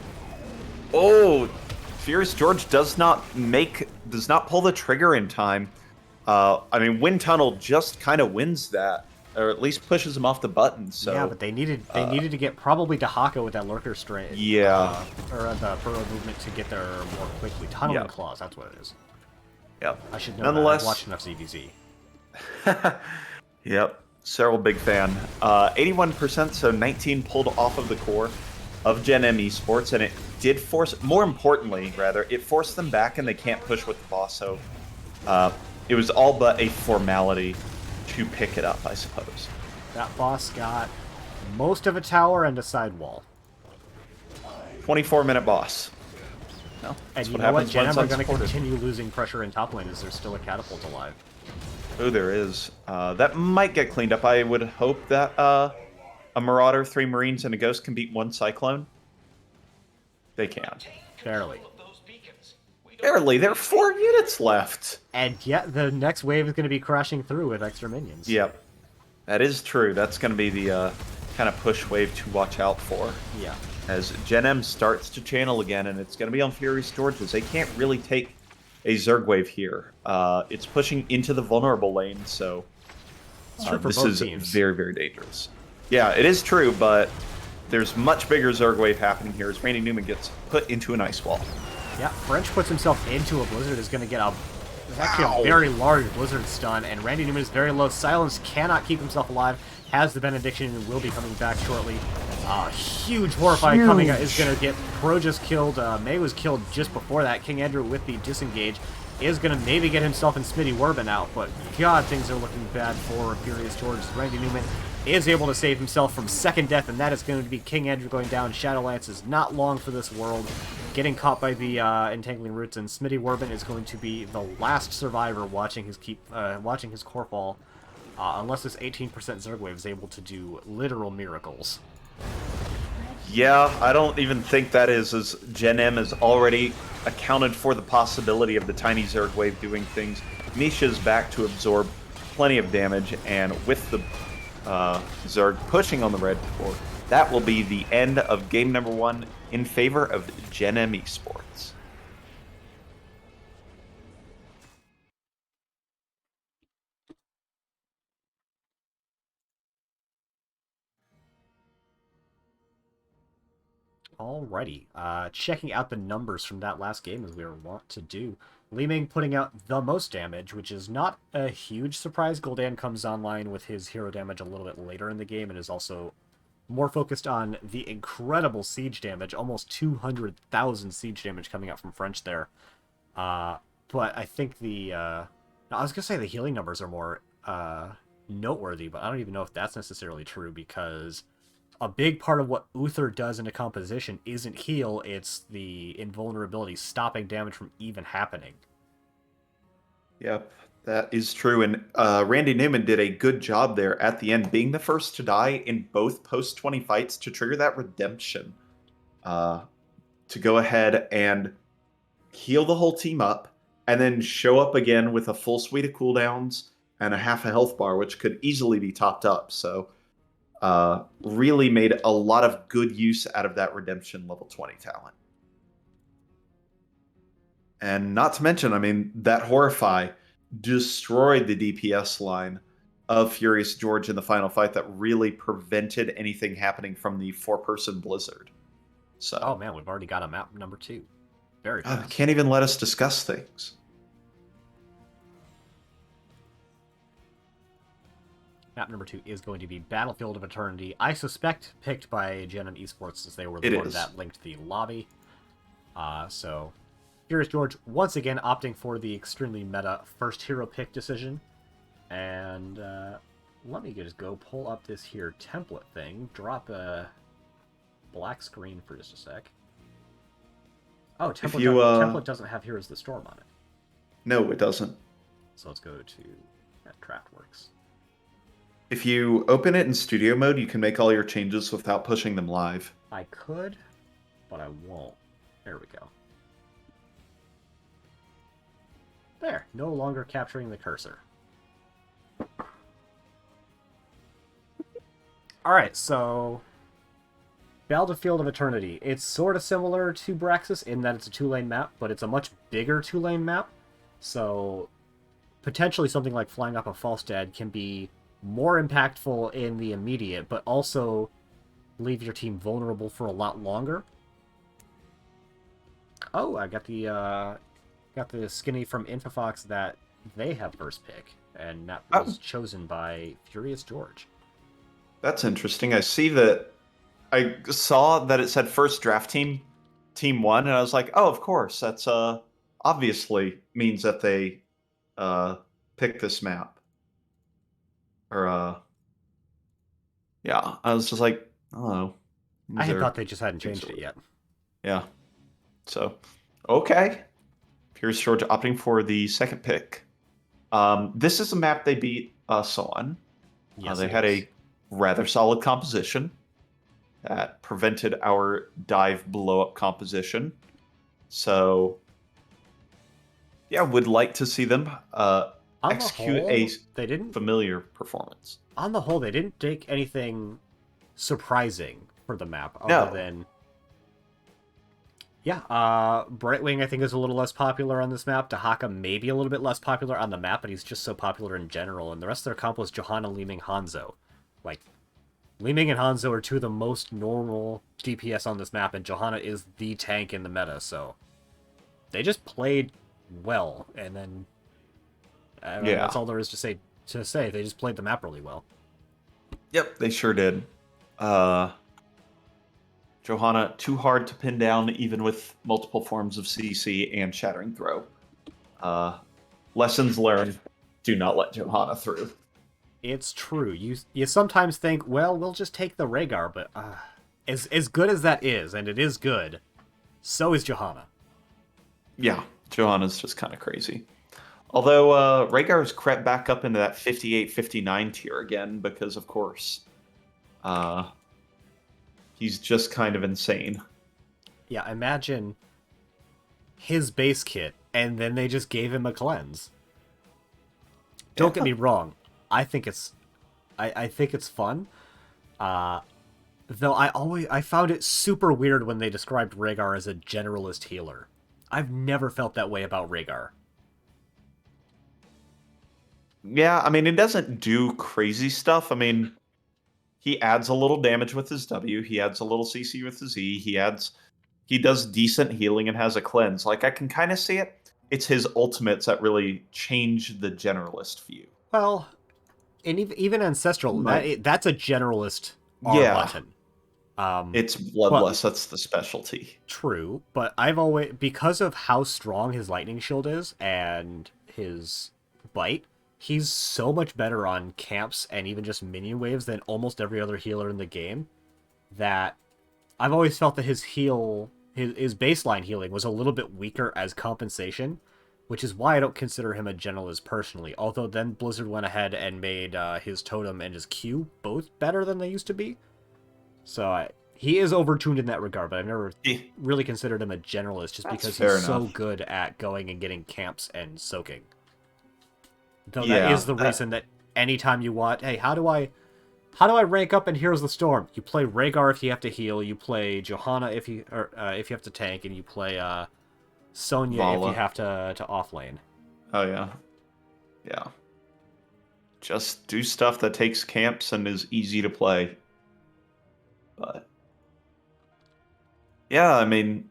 Oh, Furious George does not pull the trigger in time. I mean, Wind Tunnel just kind of wins that, or at least pushes him off the button. So yeah, but they needed to get probably Dahaka with that Lurker strain. Yeah. Or the Burrow movement to get there more quickly. Tunneling Claws, that's what it is. Yep. I should know Nonetheless, that. I've watched enough ZVZ. Yep. Several big fan. 81%, so 19 pulled off of the core of Gen.M Esports, and it did force, more importantly, rather, it forced them back and they can't push with the boss, so it was all but a formality to pick it up, I suppose. That boss got most of a tower and a sidewall. 24-minute boss. No, And you know what? Gen.M are going to continue losing pressure in top lane as there's still a catapult alive. Oh, there is. That might get cleaned up. I would hope that a Marauder, 3 Marines, and a Ghost can beat 1 Cyclone. They can. Barely. Barely. There are 4 units left. And yet the next wave is going to be crashing through with extra minions. Yep. That is true. That's going to be the kind of push wave to watch out for. Yeah. As Gen.M starts to channel again, and it's going to be on Furious George's. They can't really take a Zerg wave here. It's pushing into the vulnerable lane, so this is very, very dangerous. Yeah, it is true, but there's much bigger Zerg wave happening here as Randy Newman gets put into an ice wall. Yeah, French puts himself into a blizzard, is going to get actually a very large blizzard stun, and Randy Newman is very low. Silence cannot keep himself alive, has the benediction, and will be coming back shortly. Huge horrifying coming out is going to get Pro just killed. May was killed just before that. King Andrew with the disengage is going to maybe get himself and Smitty Werbin out, but God, things are looking bad for Furious George. Randy Newman is able to save himself from second death, and that is going to be King Andrew going down. Shadowlance is not long for this world, getting caught by the entangling roots, and Smitty Werbin is going to be the last survivor watching his core fall, unless this 18% Zerg wave is able to do literal miracles. Yeah, I don't even think that is, as Gen.M has already accounted for the possibility of the tiny Zerg wave doing things. Misha's back to absorb plenty of damage, and with the Zerg pushing on the red core, that will be the end of game number 1 in favor of Gen.M Esports. Alrighty. Checking out the numbers from that last game as we were wont to do. Li Ming putting out the most damage, which is not a huge surprise. Gul'dan comes online with his hero damage a little bit later in the game and is also more focused on the incredible siege damage, almost 200,000 siege damage coming out from French there. But I think I was going to say the healing numbers are more noteworthy, but I don't even know if that's necessarily true because a big part of what Uther does in a composition isn't heal, it's the invulnerability stopping damage from even happening. Yep, that is true. And Randy Newman did a good job there at the end, being the first to die in both post-20 fights to trigger that redemption. To go ahead and heal the whole team up, and then show up again with a full suite of cooldowns and a half a health bar, which could easily be topped up. So really made a lot of good use out of that redemption level 20 talent. And not to mention, I mean, that Horrify destroyed the DPS line of Furious George in the final fight that really prevented anything happening from the 4-person Blizzard. So, oh man, we've already got a map number 2. Very God, fast. can't even let us discuss things. Map number 2 is going to be Battlefield of Eternity. I suspect picked by Gen.M Esports since they were the one that linked the lobby. So, Furious George once again opting for the extremely meta first hero pick decision. And let me just go pull up this here template thing. Drop a black screen for just a sec. Oh, template doesn't have Heroes of the Storm on it. No, it doesn't. So let's go to Craftworks. If you open it in studio mode, you can make all your changes without pushing them live. I could, but I won't. There we go. There, no longer capturing the cursor. Alright, so Battlefield of Eternity. It's sort of similar to Braxis in that it's a 2-lane map, but it's a much bigger 2-lane map. So potentially something like flying up a Falstad can be more impactful in the immediate, but also leave your team vulnerable for a lot longer. Oh, I got the skinny from Infofox that they have first pick, and that was chosen by Furious George. That's interesting. I saw that it said first draft team 1, and I was like, oh, of course. That's obviously means that they picked this map. Or yeah, I was just like, oh. I had thought they just hadn't changed it yet. Yeah. So, okay. Here's George opting for the second pick. This is a map they beat us on. Yes, they had a rather solid composition that prevented our dive blow-up composition. So, yeah, would like to see them execute a familiar performance. On the whole, they didn't take anything surprising for the map, other than... Yeah, Brightwing I think is a little less popular on this map. Dahaka maybe a little bit less popular on the map, but he's just so popular in general. And the rest of their comp was Johanna, Li Ming, Hanzo. Like, Li Ming and Hanzo are two of the most normal DPS on this map, and Johanna is the tank in the meta, so... They just played well, and then... that's all there is to say. They just played the map really well. Yep, they sure did. Johanna, too hard to pin down even with multiple forms of CC and Shattering Throw. Lessons learned, do not let Johanna through. It's true. You sometimes think, well, we'll just take the Rhaegar, but as good as that is, and it is good, so is Johanna. Yeah, Johanna's just kind of crazy. Although Rhaegar's crept back up into that 58-59 tier again because, of course, he's just kind of insane. Yeah, imagine his base kit, and then they just gave him a cleanse. Don't get me wrong. I think it's fun. Though I found it super weird when they described Rhaegar as a generalist healer. I've never felt that way about Rhaegar. Yeah, I mean, it doesn't do crazy stuff. I mean, he adds a little damage with his W. He adds a little CC with his E. He does decent healing and has a cleanse. Like, I can kind of see it. It's his ultimates that really change the generalist view. Well, and even Ancestral, that's a generalist R Yeah. button. It's Bloodlust, that's the specialty. True, but I've always, because of how strong his Lightning Shield is and his Bite, he's so much better on camps and even just minion waves than almost every other healer in the game, that I've always felt that his baseline healing was a little bit weaker as compensation, which is why I don't consider him a generalist personally. Although then Blizzard went ahead and made his totem and his Q both better than they used to be. So he is overtuned in that regard, but I've never really considered him a generalist just because he's so good at going and getting camps and soaking. Though that is the reason that anytime you want, hey, how do I rank up in Heroes of the Storm? You play Rhaegar if you have to heal, you play Johanna if you have to tank, and you play Sonya Vala if you have to offlane. Oh yeah. Yeah. Just do stuff that takes camps and is easy to play. But yeah, I mean,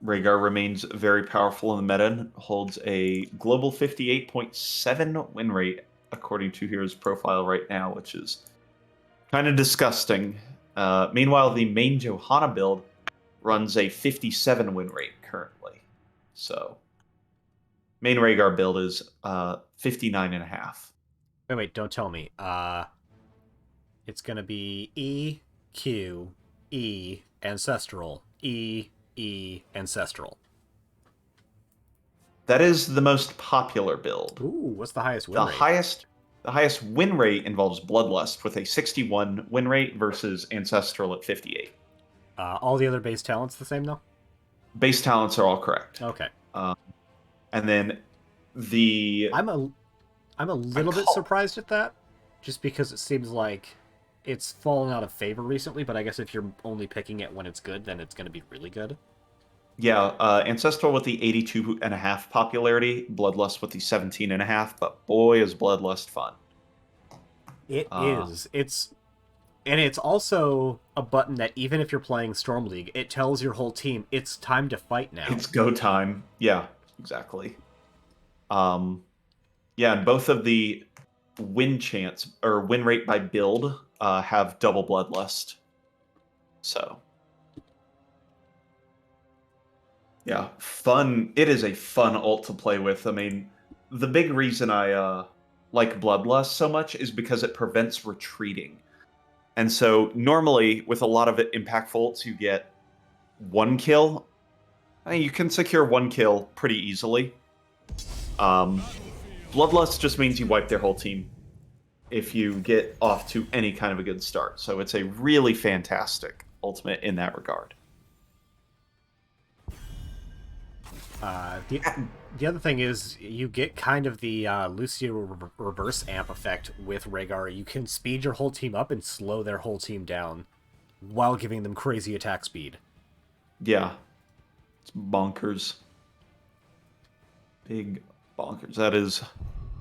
Rhaegar remains very powerful in the meta and holds a global 58.7 win rate according to Hero's profile right now, which is kind of disgusting. Meanwhile, the main Johanna build runs a 57 win rate currently. So, main Rhaegar build is 59.5. Wait, don't tell me. It's going to be E, Q, E, Ancestral, E, Ancestral. That is the most popular build. Ooh, what's the highest win rate? The highest win rate involves Bloodlust with a 61 win rate versus Ancestral at 58. All the other base talents the same, though? Base talents are all correct. Okay. And then I'm a little bit surprised at that, just because it seems like it's fallen out of favor recently, but I guess if you're only picking it when it's good, then it's going to be really good. Yeah, Ancestral with the 82.5 popularity, Bloodlust with the 17.5, but boy is Bloodlust fun. It is. It's also a button that even if you're playing Storm League, it tells your whole team it's time to fight now. It's go time. Yeah, exactly. Yeah, and both of the win chance or win rate by build have double Bloodlust. So yeah, fun. It is a fun ult to play with. I mean, the big reason I like Bloodlust so much is because it prevents retreating. And so normally with a lot of impactful ults, you get one kill. I mean, you can secure one kill pretty easily. Bloodlust just means you wipe their whole team if you get off to any kind of a good start. So it's a really fantastic ultimate in that regard. The other thing is you get kind of the Lucio reverse amp effect with Rhaegar. You can speed your whole team up and slow their whole team down while giving them crazy attack speed. Yeah. It's bonkers. Big bonkers. That is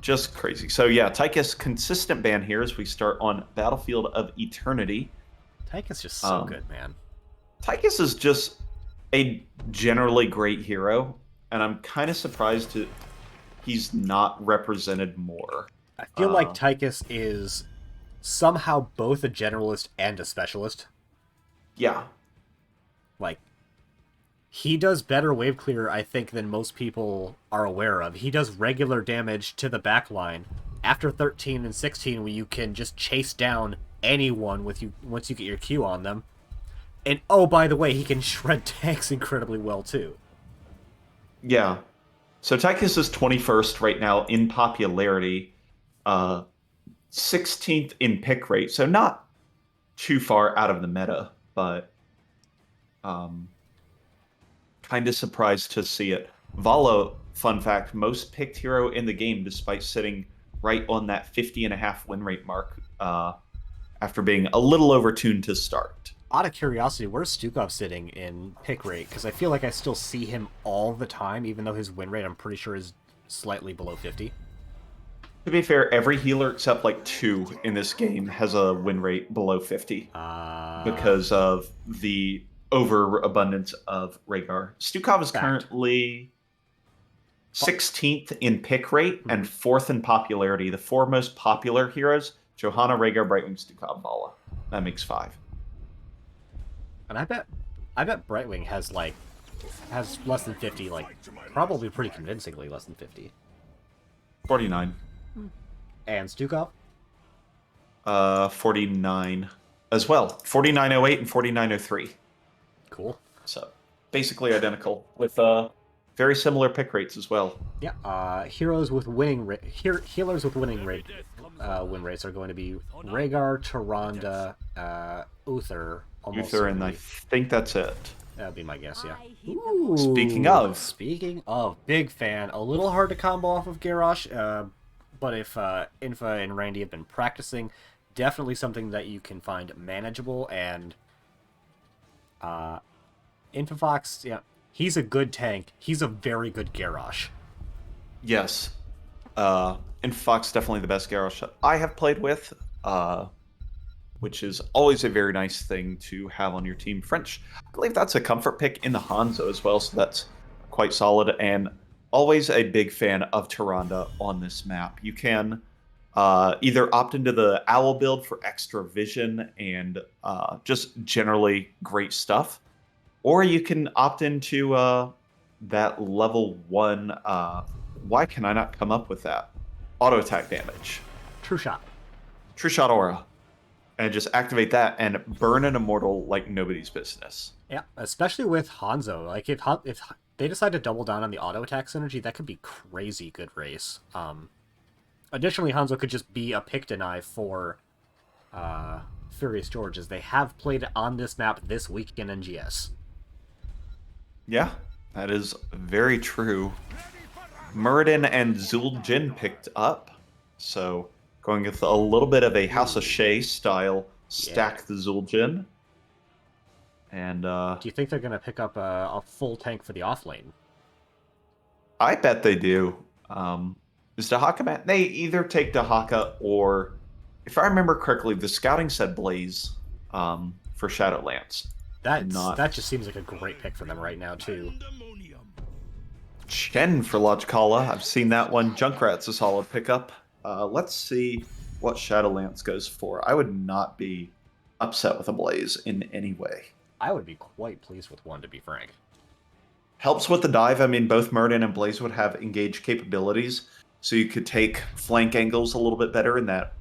just crazy. So yeah, Tychus consistent ban here as we start on Battlefield of Eternity. Tychus just so good, man. Tychus is just a generally great hero, and I'm kind of surprised he's not represented more. I feel like Tychus is somehow both a generalist and a specialist. Yeah. Like, he does better wave clear, I think, than most people are aware of. He does regular damage to the backline after 13 and 16, where you can just chase down anyone once you get your Q on them. And, oh, by the way, he can shred tanks incredibly well, too. Yeah. So Tychus is 21st right now in popularity, 16th in pick rate, so not too far out of the meta, but kind of surprised to see it. Vala, fun fact, most picked hero in the game despite sitting right on that 50.5 win rate mark after being a little overtuned to start. Out of curiosity, where's Stukov sitting in pick rate? Because I feel like I still see him all the time, even though his win rate, I'm pretty sure, is slightly below 50. To be fair, every healer except like 2 in this game has a win rate below 50 because of the overabundance of Rhaegar. Stukov is Fact. currently 16th in pick rate and Hmm. 4th in popularity. The 4 most popular heroes: Johanna, Rhaegar, Brightwing, Stukov, Vala. That makes 5. And I bet Brightwing has less than 50, like probably pretty convincingly less than 50. 49. And Stukov? 49 as well. 4908 and 4903. Cool. So basically identical with very similar pick rates as well. Yeah. Heroes with healers with win rates are going to be Rhaegar, Tyrande, Uther, almost Uther, and I certainly. think that's it. That'd be my guess, yeah. Speaking Ooh, of, speaking of, big fan. A little hard to combo off of Garrosh, but if Infa and Randy have been practicing, definitely something that you can find manageable. And Infafox, yeah, he's a good tank. He's a very good Garrosh. yes, and Fox definitely the best Garrosh I have played with, which is always a very nice thing to have on your team. French, I believe that's a comfort pick in the Hanzo as well, so that's quite solid. And always a big fan of Tyrande on this map. You can either opt into the Owl build for extra vision and just generally great stuff, or you can opt into that level 1. Why can I not come up with that? Auto attack damage. True shot. True Shot Aura. And just activate that and burn an immortal like nobody's business. Yeah, especially with Hanzo. Like if they decide to double down on the auto attack synergy, that could be crazy good race. Additionally, Hanzo could just be a pick deny for Furious George, as they have played on this map this week in NGS. Yeah, that is very true. Muradin and Zul'jin picked up. So going with a little bit of a House of Shay style, stack Yeah. the Zul'jin. And Do you think they're going to pick up a full tank for the off lane? I bet they do. Is Dahaka man? They either take Dahaka or, if I remember correctly, the scouting said Blaze for Shadowlands. That just seems like a great pick for them right now too. Chen for Logicala. I've seen that one. Junkrat's a solid pickup. Let's see what Shadowlands goes for. I would not be upset with a Blaze in any way. I would be quite pleased with one, to be frank. Helps with the dive. I mean, both Murden and Blaze would have engaged capabilities, so you could take flank angles a little bit better in that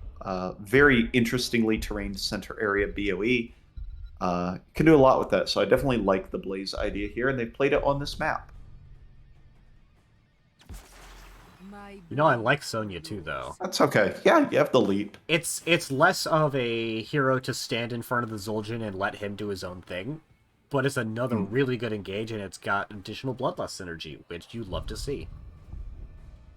very interestingly terrained center area BOE. Can do a lot with that, so I definitely like the Blaze idea here, and they've played it on this map. You know, I like Sonya too, though. That's okay. Yeah, you have the leap. It's less of a hero to stand in front of the Zul'jin and let him do his own thing, but it's another really good engage, and it's got additional Bloodlust synergy, which you love to see.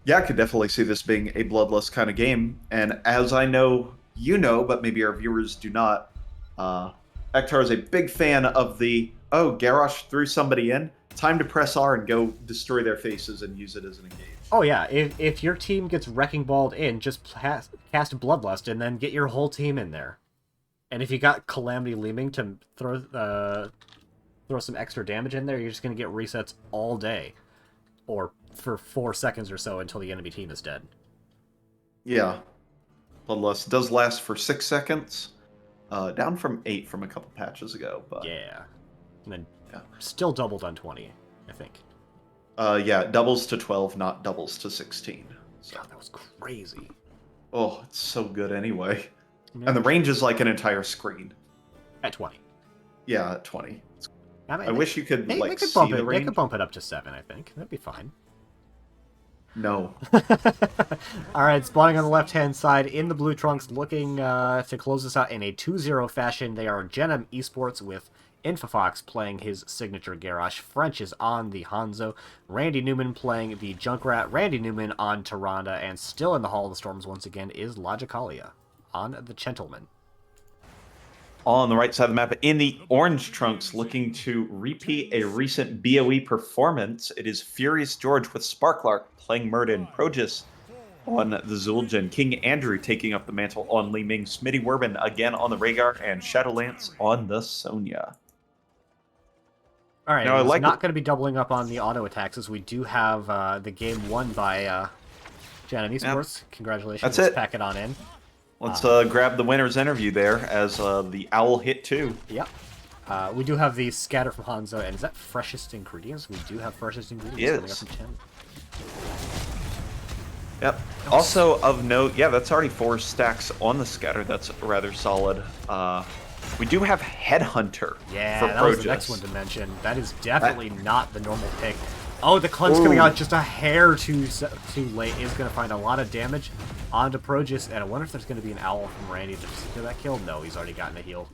Yeah, I could definitely see this being a bloodlust kind of game. And as I know, you know, but maybe our viewers do not, Ektar is a big fan of the, oh, Garrosh threw somebody in, time to press R and go destroy their faces and use it as an engage. Oh yeah, if your team gets Wrecking Balled in, just cast Bloodlust and then get your whole team in there. And if you got Calamity Leaming to throw some extra damage in there, you're just going to get resets all day. Or for 4 seconds or so until the enemy team is dead. Yeah. Bloodlust does last for 6 seconds. Down from 8 from a couple patches ago. But Yeah. And then still doubled on 20, I think. yeah, doubles to 12, not doubles to 16. So. God, that was crazy. Oh, it's so good anyway. Yeah. And the range is like an entire screen. At 20. Yeah, at 20. I mean, I wish you could they like could see bump the it. range. They could bump it up to 7, I think. That'd be fine. No. Alright, spawning on the left-hand side in the blue trunks, looking to close this out in a 2-0 fashion. They are Gen.M Esports with Infafox playing his signature Garrosh. French is on the Hanzo. Randy Newman playing the Junkrat. Randy Newman on Tyrande. And still in the Hall of the Storms once again is Logicalia on the Gentleman. On the right side of the map, in the orange trunks, looking to repeat a recent BOE performance, it is Furious George with Sparklark playing Murden. Progis on the Zul'jin. King Andrew taking up the mantle on Li Ming. Smitty Werbin again on the Rhaegar, and Shadowlance on the Sonya. All right, Now, I it's like not going to be doubling up on the auto attacks, as we do have the game won by Gen.M Esports. Yep. Congratulations. That's Let's it. pack it on in. Let's grab the winner's interview there as the Owl hit 2. Yep. We do have the scatter from Hanzo, and is that freshest ingredients? We do have freshest ingredients Yes. coming up from 10. Yep. Also of note, yeah, that's already 4 stacks on the scatter. That's rather solid. We do have Headhunter Yeah, for that was the Progus. next one to mention. That is definitely not the normal pick. Oh, the cleanse coming out just a hair too late is going to find a lot of damage onto Progus, and I wonder if there's going to be an owl from Randy to secure that kill. No, he's already gotten a heal.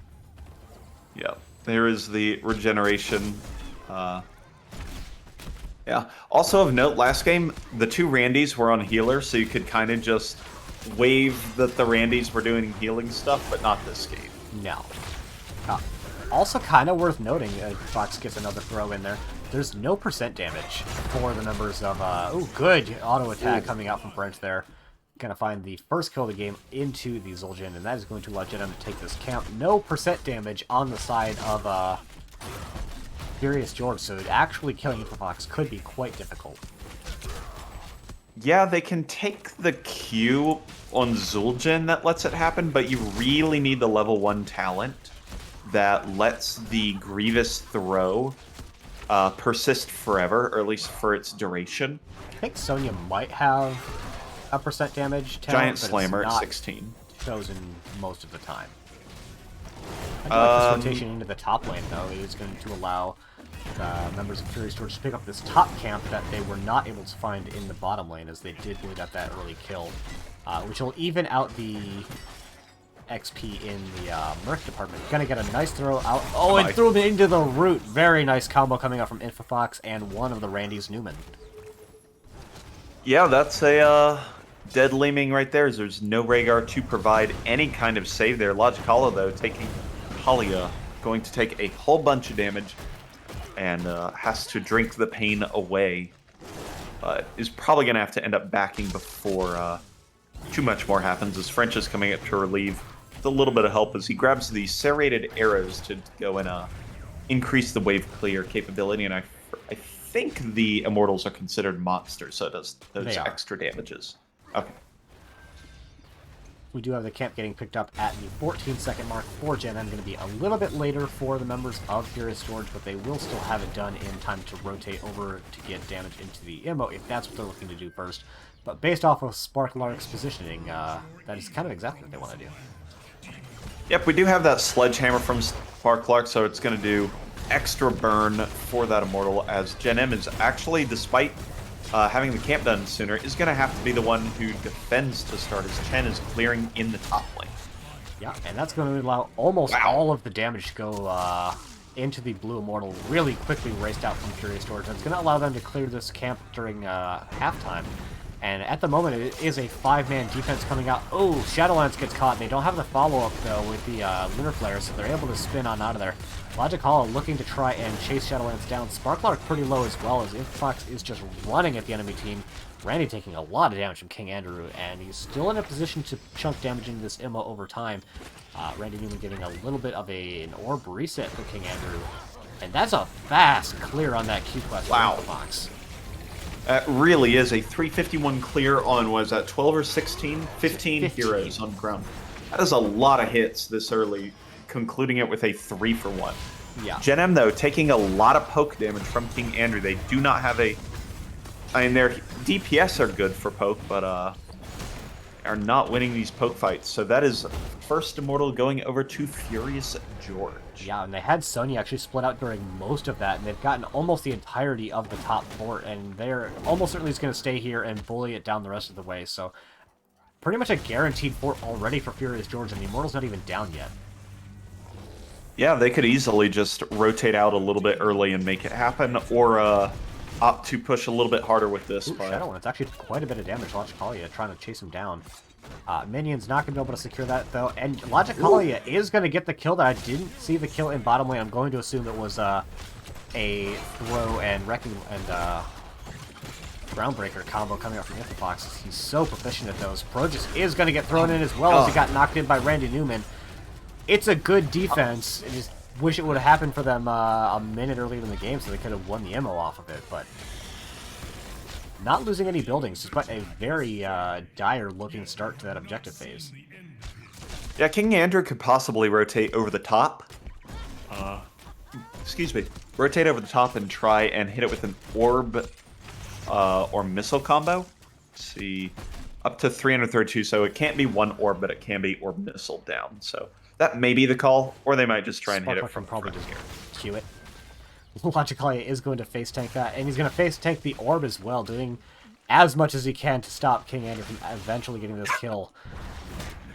Yeah, there is the regeneration. Yeah. Also of note, last game, the 2 Randys were on healer, so you could kind of just wave that the Randys were doing healing stuff, but not this game. No. Also kind of worth noting, Fox gets another throw in there. There's no percent damage for the members of... oh, good auto attack coming out from Brent there. Gonna find the first kill of the game into the Zul'jin, and that is going to allow Gen.M to take this camp. No percent damage on the side of Furious George, so actually killing Fox could be quite difficult. Yeah, they can take the Q on Zul'jin that lets it happen, but you really need the level 1 talent that lets the Grievous throw persist forever, or at least for its duration. I think Sonya might have a percent damage talent, Giant but Slammer it's at not 16. chosen most of the time. I do like this rotation into the top lane, though. It is going to allow members of Furious George to pick up this top camp that they were not able to find in the bottom lane, as they did really got that early kill, which will even out the XP in the Merc department. Gonna get a nice throw out. Oh, and threw him into the root. Very nice combo coming out from Infofox and one of the Randy's Newman. Yeah, that's a dead Leeming right there. There's no Rhaegar to provide any kind of save there. Logic-Hollow, though, taking Talia, going to take a whole bunch of damage and has to drink the pain away. Is probably going to have to end up backing before too much more happens, as French is coming up to relieve with a little bit of help as he grabs the serrated arrows to go and increase the wave clear capability, and I think the Immortals are considered monsters, so it does those extra damages. Okay. We do have the camp getting picked up at the 14-second mark for Gen.M. Going to be a little bit later for the members of Furious George, but they will still have it done in time to rotate over to get damage into the ammo if that's what they're looking to do first. But based off of Sparklark's positioning, that is kind of exactly what they want to do. Yep, we do have that Sledgehammer from Sparklark, so it's going to do extra burn for that Immortal, as Gen.M is actually, despite having the camp done sooner, is going to have to be the one who defends to start, as Chen is clearing in the top lane. Yeah, and that's going to allow almost all of the damage to go into the Blue Immortal, really quickly raced out from Furious George. It's going to allow them to clear this camp during halftime. And at the moment, it is a 5-man defense coming out. Oh, Shadowlands gets caught. They don't have the follow-up, though, with the Lunar Flare, so they're able to spin on out of there. Logic-Hollow looking to try and chase Shadowlands down. Sparklark pretty low as well, as Infofox is just running at the enemy team. Randy taking a lot of damage from King Andrew, and he's still in a position to chunk damage into this Immo over time. Randy Newman getting a little bit of an orb reset for King Andrew. And that's a fast clear on that Q quest for Infofox. That really is a 351 clear on, was that 12 or 16? 15 heroes on ground. That is a lot of hits this early, concluding it with a 3-for-1. Yeah. Gen.M, though, taking a lot of poke damage from King Andrew. They do not have a... I mean, their DPS are good for poke, but are not winning these poke fights. So that is first Immortal going over to Furious George. Yeah, and they had Sonya actually split out during most of that, and they've gotten almost the entirety of the top fort, and they're almost certainly going to stay here and bully it down the rest of the way. So pretty much a guaranteed fort already for Furious George, and the Immortal's not even down yet. Yeah, they could easily just rotate out a little bit early and make it happen, or opt to push a little bit harder with this. Ooh, Shadowland, it's actually quite a bit of damage. Logic-Hollow trying to chase him down. Minion's not going to be able to secure that, though. And Logic-Hollow is going to get the kill that I didn't see the kill in bottom lane. I'm going to assume it was a throw and wrecking and Groundbreaker combo coming out from Infofox. He's so proficient at those. Progus is going to get thrown in as well as he got knocked in by Randy Newman. It's a good defense. I just wish it would have happened for them a minute earlier in the game so they could have won the ammo off of it, but not losing any buildings, despite a very dire-looking start to that objective phase. Yeah, King Andrew could possibly rotate over the top. Excuse me. Rotate over the top and try and hit it with an orb or missile combo. Let's see. Up to 332, so it can't be one orb, but it can be orb missile down. So that may be the call, or they might just try and hit it from probably front just queue it. Logically is going to face tank that, and he's going to face tank the orb as well, doing as much as he can to stop King Andrew from eventually getting this kill.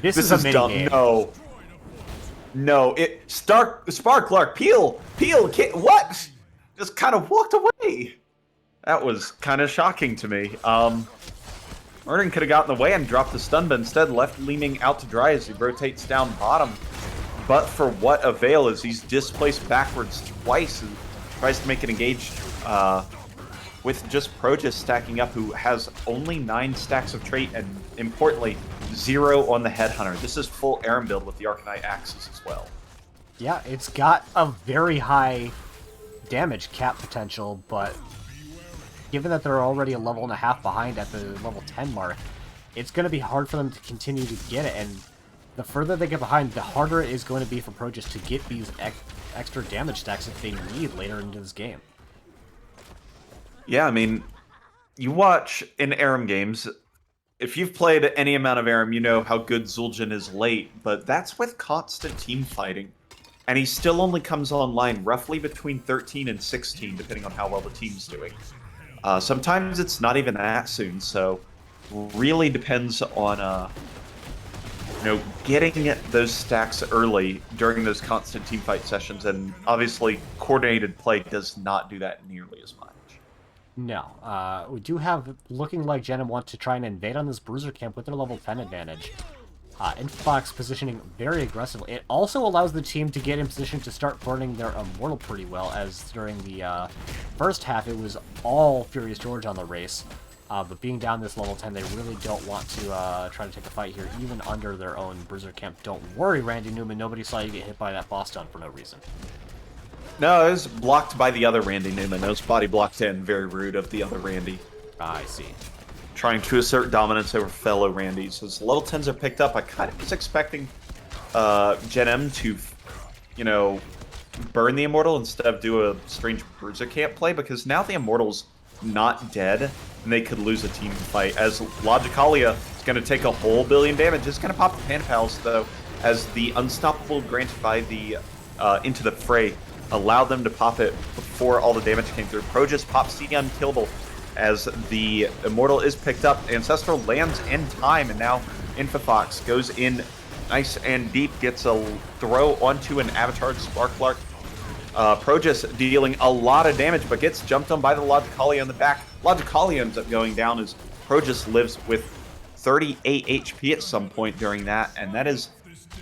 This is a mini dumb. game. No, Sparklark, Peel, what? Just kind of walked away. That was kind of shocking to me. Murden could have gotten in the way and dropped the stun, but instead left leaning out to dry as he rotates down bottom. But for what avail, as he's displaced backwards twice and tries to make an engage with just Progus stacking up, who has only 9 stacks of trait and, importantly, 0 on the Headhunter. This is full Aram build with the Arcanite Axes as well. Yeah, it's got a very high damage cap potential, but given that they're already a level and a half behind at the level 10 mark, it's going to be hard for them to continue to get it, and the further they get behind, the harder it is going to be for Progus to get these extra damage stacks that they need later into this game. Yeah, I mean, you watch in Aram games, if you've played any amount of Aram, you know how good Zul'jin is late, but that's with constant team fighting. And he still only comes online roughly between 13 and 16, depending on how well the team's doing. Sometimes it's not even that soon, so really depends on getting those stacks early during those constant team fight sessions, and obviously coordinated play does not do that nearly as much. No. We do have, looking like Gen.M want to try and invade on this Bruiser camp with their level 10 advantage. Infofox positioning very aggressively. It also allows the team to get in position to start burning their Immortal pretty well, as during the first half it was all Furious George on the race. But being down this level 10, they really don't want to try to take a fight here, even under their own Bruiser camp. Don't worry, Randy Newman, nobody saw you get hit by that boss stun for no reason. No, it was blocked by the other Randy Newman. It was body blocked in. Very rude of the other Randy. I see. Trying to assert dominance over fellow Randys. As level 10s are picked up, I kind of was expecting Gen.M to, burn the Immortal instead of do a strange Bruiser camp play, because now the Immortal's not dead, and they could lose a team fight, as Logicalia is going to take a whole billion damage. It's going to pop the Panda Pals, though, as the Unstoppable granted by the Into the Fray allowed them to pop it before all the damage came through. Progus pops the Unkillable as the Immortal is picked up. Ancestral lands in time, and now Infofox goes in nice and deep, gets a throw onto an Avatar Sparklark. Progus dealing a lot of damage, but gets jumped on by the Logicalia in the back. Logicalia ends up going down as Progus lives with 38 HP at some point during that, and that is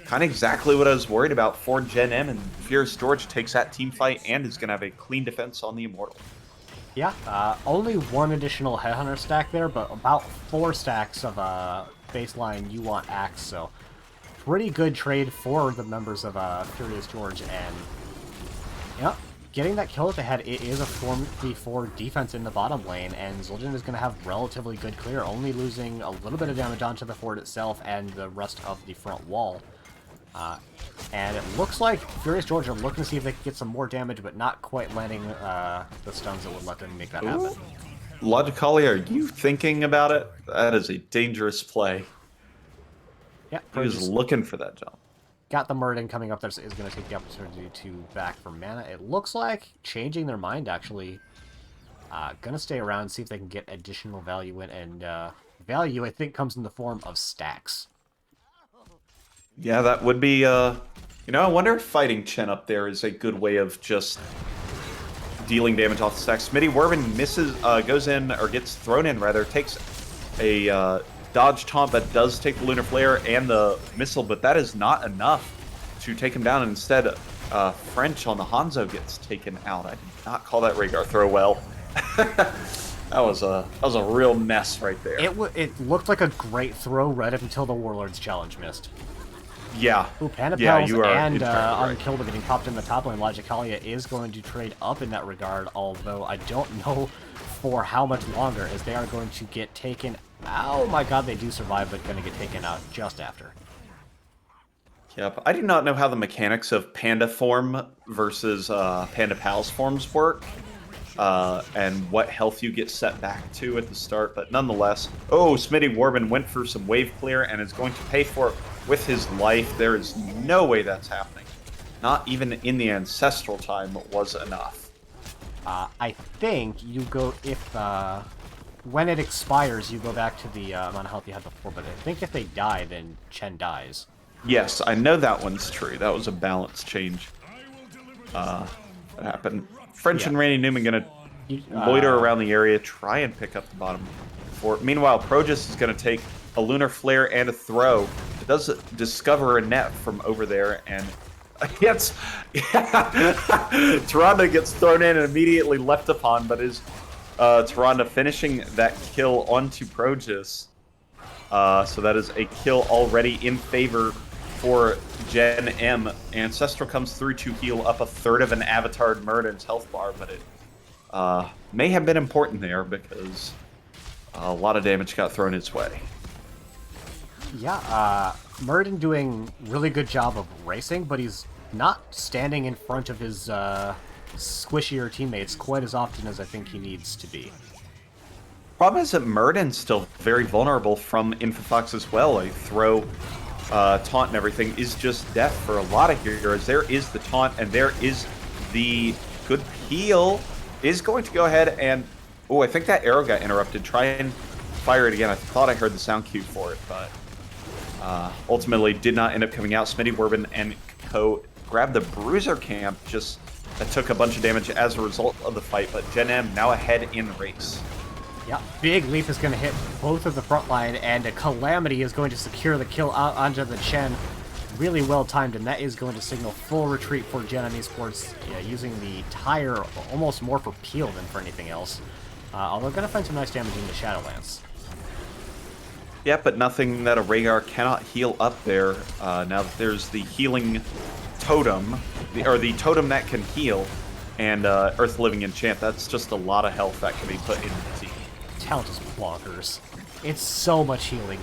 kind of exactly what I was worried about for Gen.M, and Furious George takes that team fight and is going to have a clean defense on the Immortal. Yeah, only one additional Headhunter stack there, but about 4 stacks of baseline you want Axe, so pretty good trade for the members of Furious George, and yeah, getting that kill at the head, it is a 4v4 defense in the bottom lane, and Zul'jin is going to have relatively good clear, only losing a little bit of damage onto the fort itself and the rest of the front wall. And it looks like Furious George are looking to see if they can get some more damage, but not quite landing the stuns that would let them make that happen. Logicalia, are you thinking about it? That is a dangerous play. Yeah, he was looking for that jump. Got the Murden coming up there, so is going to take the opportunity to back for mana. It looks like changing their mind, actually. Going to stay around, see if they can get additional value in, and value, I think, comes in the form of stacks. Yeah, that would be, I wonder if fighting Chen up there is a good way of just dealing damage off the stacks. Smitty Wervin misses, goes in, or gets thrown in, rather, takes a dodge taunt that does take the Lunar Flare and the missile, but that is not enough to take him down, and instead, French on the Hanzo gets taken out. I did not call that Rhaegar throw well. That was a real mess right there. It looked like a great throw right up until the Warlord's challenge missed. Yeah. Ooh, Panda Yeah, Pals you are and entirely right. Unkilled are getting popped in the top lane. Logicallia is going to trade up in that regard, although I don't know for how much longer, as they are going to get taken. Oh my god, they do survive, but going to get taken out just after. Yep. I do not know how the mechanics of Panda form versus Panda Pals forms work, and what health you get set back to at the start, but nonetheless. Oh, Smitty Warbin went for some wave clear and is going to pay for it with his life. There is no way that's happening. Not even in the Ancestral time was enough. I think you go, if when it expires, you go back to the amount of health you had before, but I think if they die, then Chen dies. Yes, I know that one's true. That was a balance change. That happened. French and Randy Newman gonna loiter around the area, try and pick up the bottom four. Meanwhile, Progus is gonna take a lunar flare and a throw. It does discover a net from over there, and gets Tyrande gets thrown in and immediately left upon, but is Tyrande finishing that kill onto Progus. So that is a kill already in favor for Gen.M. Ancestral comes through to heal up a third of an Avatared Murden's health bar, but it may have been important there because a lot of damage got thrown its way. Yeah, Murden doing really good job of racing, but he's not standing in front of his squishier teammates quite as often as I think he needs to be. Problem is that Murden's still very vulnerable from Infofox as well. A throw, taunt, and everything is just death for a lot of heroes. There is the taunt, and there is the good heal. Is going to go ahead and... Oh, I think that arrow got interrupted. Try and fire it again. I thought I heard the sound cue for it, but ultimately did not end up coming out. Smitty Warbin and co grabbed the Bruiser camp, just that took a bunch of damage as a result of the fight, but Gen.M now ahead in the race. Yeah, Big Leap is going to hit both of the front line, and a Calamity is going to secure the kill out onto the Chen. Really well timed, and that is going to signal full retreat for Gen.M Esports, using the tire almost more for peel than for anything else. Although going to find some nice damage in the Shadowlands. Yeah, but nothing that a Rhaegar cannot heal up there. Now that there's the healing totem, or the totem that can heal, and Earth Living Enchant, that's just a lot of health that can be put into the team. Talent is bonkers. It's so much healing.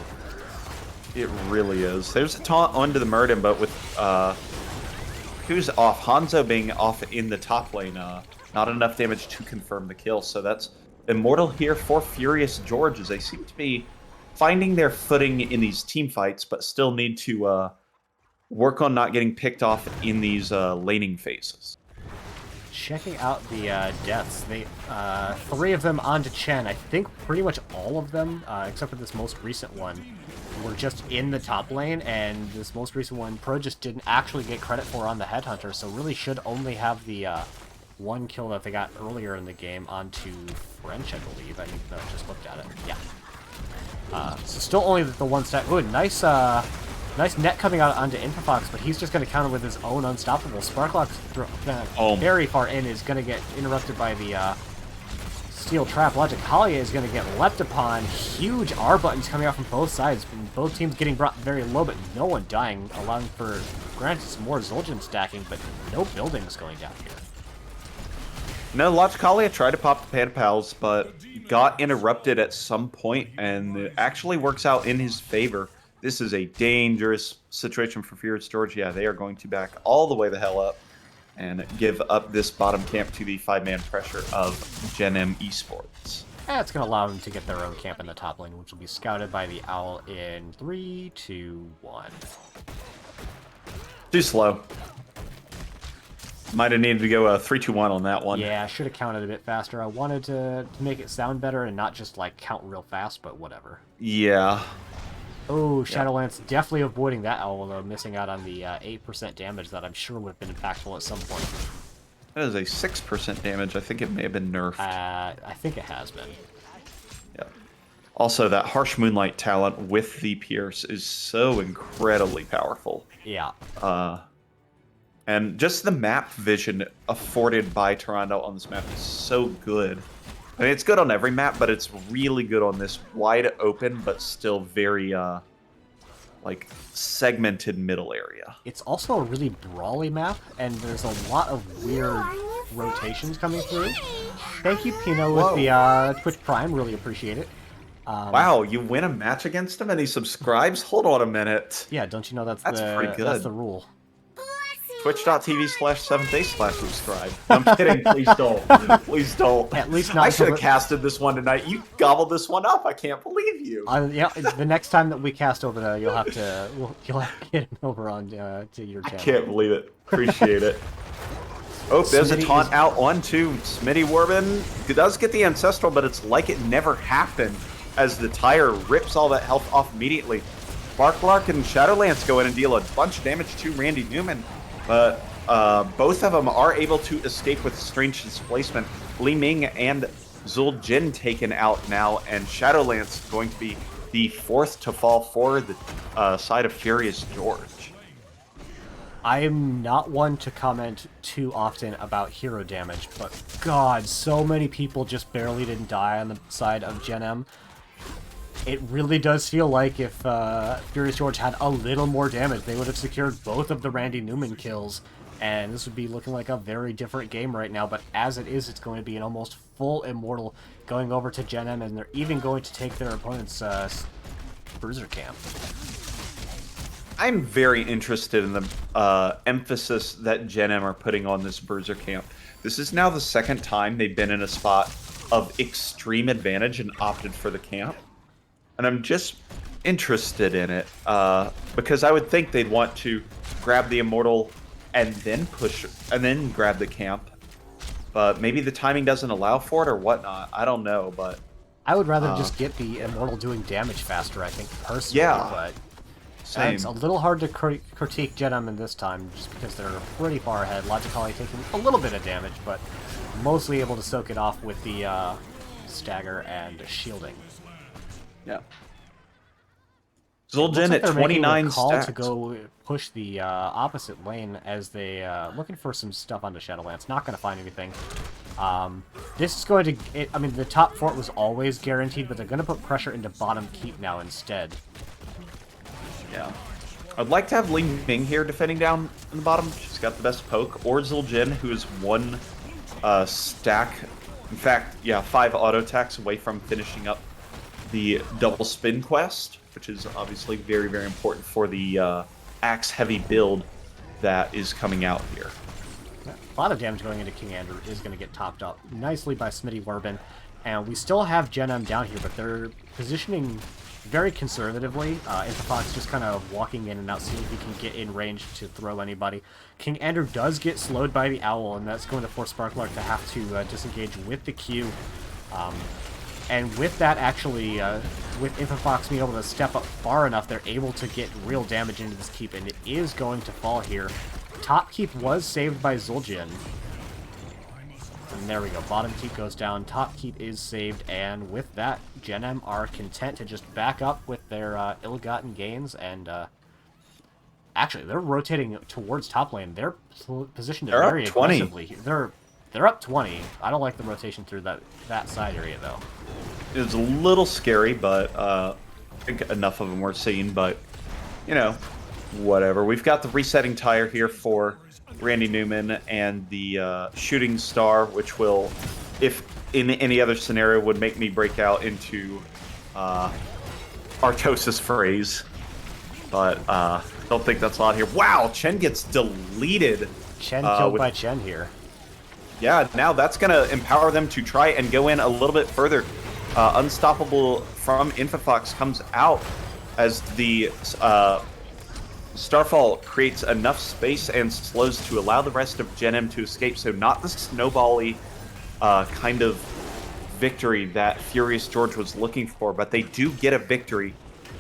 It really is. There's a taunt onto the Murden, but with who's off? Hanzo being off in the top lane, not enough damage to confirm the kill. So that's Immortal here for Furious George, as they seem to be finding their footing in these team fights, but still need to work on not getting picked off in these laning phases. Checking out the deaths, they 3 of them onto Chen. I think pretty much all of them, except for this most recent one, were just in the top lane, and this most recent one, Pro just didn't actually get credit for on the Headhunter, so really should only have the 1 kill that they got earlier in the game onto French, I believe. I think I just looked at it. Yeah. So still only the 1 stat. Ooh, nice net coming out onto Infofox, but he's just going to counter with his own Unstoppable. Sparklock's very far in, is going to get interrupted by the Steel Trap. Logicallia is going to get leapt upon. Huge R buttons coming out from both sides. Both teams getting brought very low, but no one dying, allowing for, granted, some more Zul'jin stacking, but no buildings going down here. No, Logicallia tried to pop the Panda Pals, but got interrupted at some point, and it actually works out in his favor. This is a dangerous situation for Furious George. Yeah, they are going to back all the way the hell up and give up this bottom camp to the 5-man pressure of Gen.M Esports. It's going to allow them to get their own camp in the top lane, which will be scouted by the Owl in 3, 2, 1. Too slow. Might have needed to go 3-2-1 on that one. Yeah, I should have counted a bit faster. I wanted to make it sound better and not just, like, count real fast, but whatever. Yeah. Oh, Shadowlance definitely avoiding that owl, though, missing out on the 8% damage that I'm sure would have been impactful at some point. That is a 6% damage. I think it may have been nerfed. I think it has been. Yeah. Also, that Harsh Moonlight talent with the Pierce is so incredibly powerful. Yeah. And just the map vision afforded by Tyrande on this map is so good. I mean, it's good on every map, but it's really good on this wide open, but still very, like, segmented middle area. It's also a really brawly map, and there's a lot of weird rotations coming through. Thank you, Pino, with the Twitch Prime. Really appreciate it. Wow, you win a match against him and he subscribes? Hold on a minute. Yeah, don't you know that's pretty good. That's the rule. Twitch.tv/7thAce/subscribe. I'm kidding. Please don't. Please don't. At least not. I should have casted this one tonight. You gobbled this one up. I can't believe you. Yeah, the next time that we cast over there, you'll have to get him over on to your channel. I can't believe it. Appreciate it. Oh, there's a taunt out onto Smitty Warbin. He does get the Ancestral, but it's like it never happened as the tire rips all that health off immediately. Sparklark and Shadowlance go in and deal a bunch of damage to Randy Newman, but both of them are able to escape with strange displacement. Li Ming and Zul Jin taken out now, and Shadowlance going to be the fourth to fall for the side of Furious George. I'm not one to comment too often about hero damage, but God, so many people just barely didn't die on the side of Gen.M. It really does feel like if Furious George had a little more damage, they would have secured both of the Randy Newman kills, and this would be looking like a very different game right now. But as it is, it's going to be an almost full Immortal going over to Gen.M, and they're even going to take their opponent's Bruiser Camp. I'm very interested in the emphasis that Gen.M are putting on this Bruiser Camp. This is now the second time they've been in a spot of extreme advantage and opted for the camp. And I'm just interested in it because I would think they'd want to grab the Immortal and then push and then grab the camp. But maybe the timing doesn't allow for it or whatnot. I don't know, but I would rather just get the Immortal doing damage faster, I think, personally. Yeah. But same. it's a little hard to critique Gen.M in this time, just because they're pretty far ahead. Logically taking a little bit of damage, but mostly able to soak it off with the stagger and shielding. Yeah. Zul Jin at 29 call stacks. To go push the opposite lane as they looking for some stuff onto Shadowlance. Not going to find anything. This is going to... I mean, the top fort was always guaranteed, but they're going to put pressure into bottom keep now instead. Yeah. I'd like to have Li Ming here defending down in the bottom. She's got the best poke. Or Zul Jin, who is one stack. In fact, yeah, 5 auto attacks away from finishing up the double spin quest, which is obviously very, very important for the axe-heavy build that is coming out here. A lot of damage going into King Andrew is going to get topped up nicely by Smitty Warbin, and we still have Gen.M down here, but they're positioning very conservatively. Infafox just kind of walking in and out, seeing if he can get in range to throw anybody. King Andrew does get slowed by the Owl, and that's going to force Sparklark to have to disengage with the Q. And with that, actually, with Infafox being able to step up far enough, they're able to get real damage into this keep, and it is going to fall here. Top keep was saved by Zul Jin. And there we go. Bottom keep goes down. Top keep is saved, and with that, Gen.M are content to just back up with their ill-gotten gains, and actually, they're rotating towards top lane. They're positioned very aggressively here. They're up 20. I don't like the rotation through that side area, though. It was a little scary, but I think enough of them were seen, but, you know, whatever. We've got the resetting tire here for Randy Newman and the shooting star, which will, if in any other scenario, would make me break out into Artosis phrase. But don't think that's a lot here. Wow, Chen gets deleted. Chen killed by Chen here. Yeah, now that's going to empower them to try and go in a little bit further. Unstoppable from Infafox comes out as the Starfall creates enough space and slows to allow the rest of Gen.M to escape. So not the snowball-y kind of victory that Furious George was looking for, but they do get a victory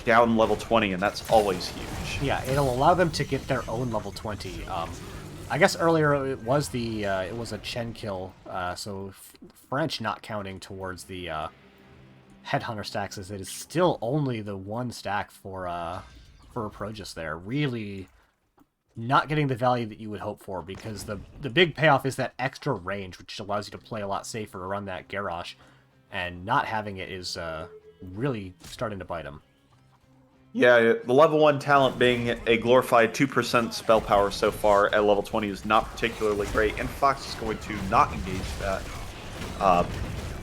down level 20, and that's always huge. Yeah, it'll allow them to get their own level 20. I guess earlier it was a Chen kill, so French not counting towards the Headhunter stacks, as it is still only the one stack for Progis there. Really not getting the value that you would hope for, because the big payoff is that extra range, which allows you to play a lot safer around that Garrosh. and not having it is really starting to bite him. Yeah, the level 1 talent being a glorified 2% spell power so far at level 20 is not particularly great, and Fox is going to not engage that.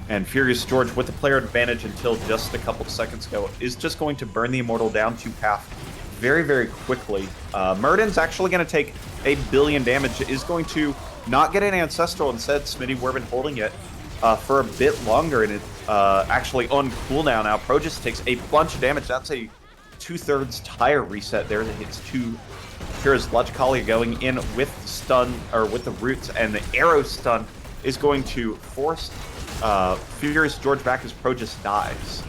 And Furious George, with the player advantage until just a couple seconds ago, is just going to burn the Immortal down to half very, very quickly. Murden's actually going to take 1 billion damage, is going to not get an Ancestral, instead Smitty We're been holding it for a bit longer, and it actually on cooldown now. Progis takes a bunch of damage. That's a 2/3 tire reset there that hits 2 Here's Logically going in with the stun, or with the roots, and the arrow stun is going to force Furious George back as Progis dies.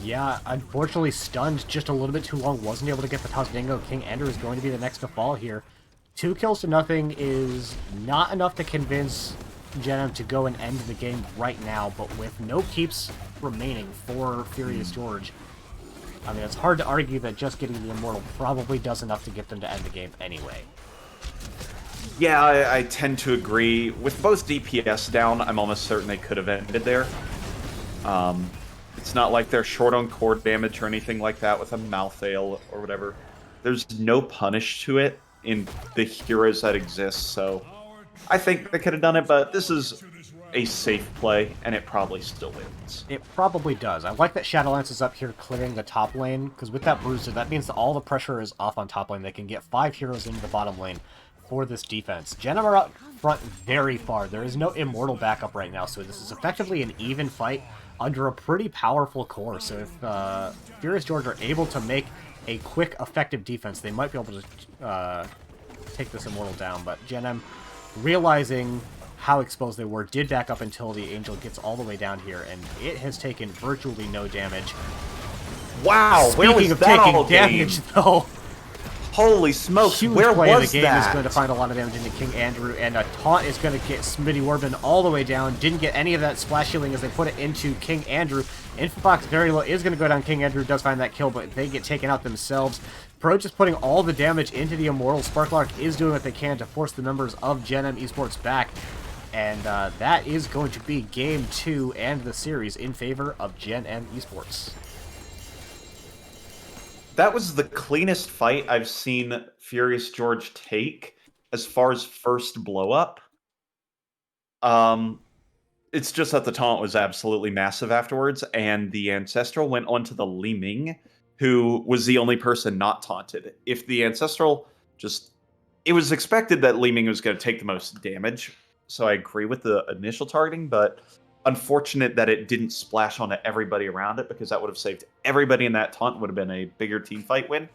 Yeah, unfortunately stunned just a little bit too long, wasn't able to get the Dingo. King Ender is going to be the next to fall here. 2 kills to nothing is not enough to convince Gen.M to go and end the game right now, but with no keeps remaining for Furious George, I mean, it's hard to argue that just getting the Immortal probably does enough to get them to end the game anyway. Yeah, I tend to agree. With both DPS down, I'm almost certain they could have ended there. It's not like they're short on core damage or anything like that with a Malthael or whatever. There's no punish to it in the heroes that exist, so I think they could have done it, but this is a safe play, and it probably still wins. It probably does. I like that Shadowlance is up here clearing the top lane, because with that Bruiser, that means that all the pressure is off on top lane. They can get 5 heroes into the bottom lane for this defense. Gen.M are out front very far. There is no Immortal backup right now, so this is effectively an even fight under a pretty powerful core. So if Furious George are able to make a quick, effective defense, they might be able to take this Immortal down. But Gen.M, realizing how exposed they were, did back up until the Angel gets all the way down here, and it has taken virtually no damage. Wow, Speaking where was of that taking all damage, game? though, Holy smokes, huge where play was of the game that? is going to find a lot of damage into King Andrew, and a taunt is going to get Smitty Warbin all the way down. Didn't get any of that splash healing as they put it into King Andrew. Infofox very low is going to go down. King Andrew does find that kill, but they get taken out themselves. Pro just putting all the damage into the Immortal. Sparklark is doing what they can to force the members of Gen.M Esports back. And that is going to be Game 2 and the series in favor of Gen.M Esports. That was the cleanest fight I've seen Furious George take as far as first blow up. It's just that the taunt was absolutely massive afterwards, and the Ancestral went on to the Li Ming, who was the only person not taunted. If the Ancestral just... It was expected that Li Ming was going to take the most damage, so I agree with the initial targeting, but unfortunate that it didn't splash onto everybody around it, because that would have saved everybody in that taunt, would have been a bigger team fight win.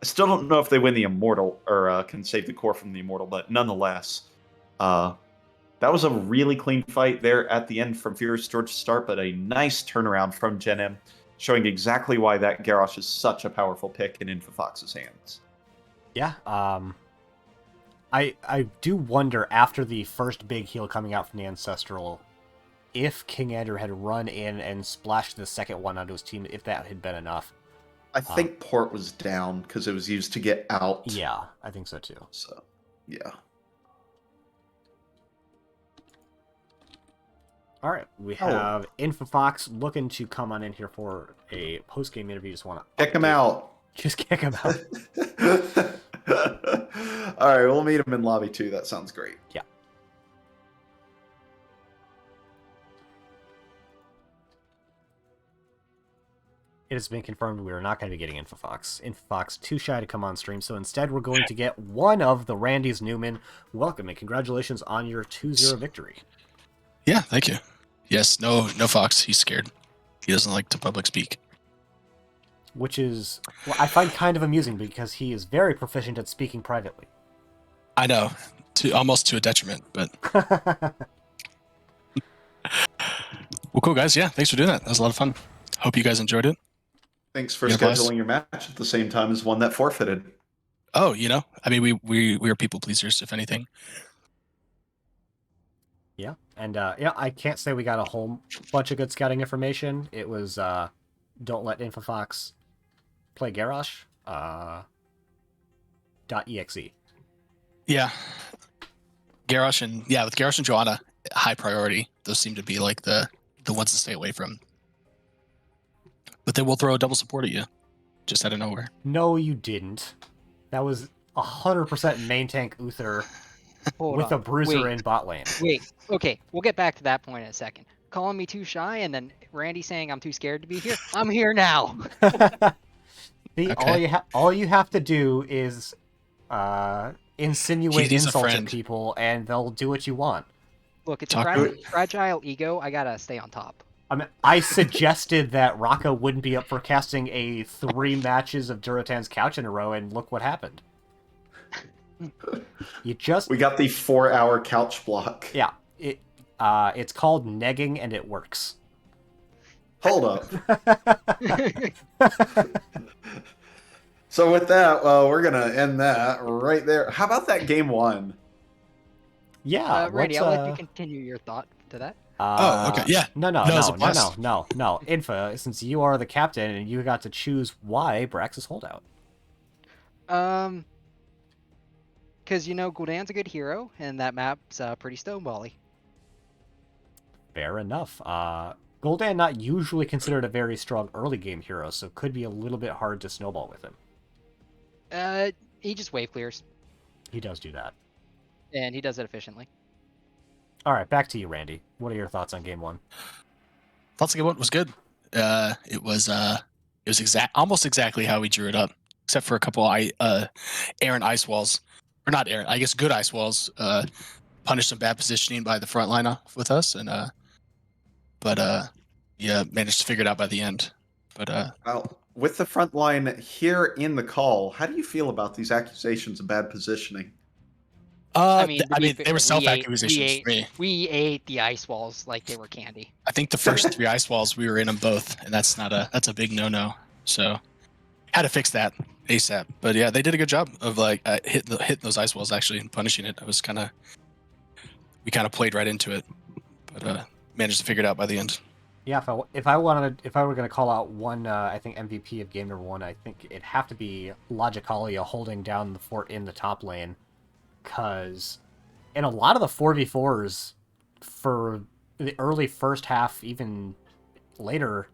I still don't know if they win the Immortal, or can save the core from the Immortal, but nonetheless, that was a really clean fight there at the end from Furious George to start, but a nice turnaround from Gen.M, showing exactly why that Garrosh is such a powerful pick in Infofox's hands. Yeah, I do wonder, after the first big heal coming out from the Ancestral, if King Andrew had run in and splashed the second one onto his team, if that had been enough. I think port was down because it was used to get out. Yeah, I think so too. So, yeah. All right, we have Infofox looking to come on in here for a post-game interview. Just want to kick him out. Just kick him out. All right, we'll meet him in lobby 2. That sounds great. Yeah. It has been confirmed we are not going to be getting Infofox. Infofox too shy to come on stream, so instead we're going to get one of the Randys Newman. Welcome and congratulations on your 2-0 victory. Yeah, thank you. Yes, no Fox. He's scared. He doesn't like to public speak. Which is, well, I find kind of amusing because he is very proficient at speaking privately. I know, almost to a detriment, but... Well, cool, guys. Yeah, thanks for doing that. That was a lot of fun. Hope you guys enjoyed it. Thanks for scheduling your match at the same time as one that forfeited. Oh, I mean, we are people pleasers, if anything. Yeah, and yeah, I can't say we got a whole bunch of good scouting information. It was don't let Infofox play Garrosh. .exe. Yeah, Garrosh and with Garrosh and Joanna, high priority. Those seem to be like the the ones to stay away from. But then we'll throw a double support at you, just out of nowhere. No, you didn't. That was 100% main tank Uther Hold with on. a bruiser Wait. in bot lane. Wait. Okay, we'll get back to that point in a second. Calling me too shy, and then Randy saying I'm too scared to be here. I'm here now. See, Okay. all you have to do is insinuate He's a insult at friend. people, and they'll do what you want. Look, it's Talk a to fragile ego. I gotta stay on top. I mean, I suggested that Raka wouldn't be up for casting a 3 matches of Duratan's Couch in a row, and look what happened. You just We got the 4-hour couch block. yeah. It's called negging, and it works. Hold up. So with that, we're gonna end that right there. How about that game 1? Yeah, Randy, let's, I'll let you continue your thought to that. Oh, okay, yeah. No, No, it was a blast. Infa, since you are the captain and you got to choose why Brax is holdout. Because Gul'dan's a good hero, and that map's pretty stonebally. Fair enough. Gul'dan not usually considered a very strong early game hero, so could be a little bit hard to snowball with him. He just wave clears, He does do that. and he does it efficiently. All right, back to you, Randy. What are your thoughts on game 1? Thoughts like it was good. It was almost exactly how we drew it up, except for a couple errant ice walls, or not errant. I guess good ice walls. Punished some bad positioning by the front line with us, and yeah, managed to figure it out by the end. But Well, with the front line here in the call, how do you feel about these accusations of bad positioning? they were self-accusations for me. We ate the ice walls like they were candy. I think the first 3 ice walls we were in them both, and that's a big no-no. So had to fix that ASAP. But yeah, they did a good job of hitting those ice walls actually and punishing it. We kind of played right into it, but managed to figure it out by the end. Yeah, if I were going to call out one, I think MVP of game number 1, I think it'd have to be Logicalia holding down the fort in the top lane, because in a lot of the 4v4s for the early first half, even later,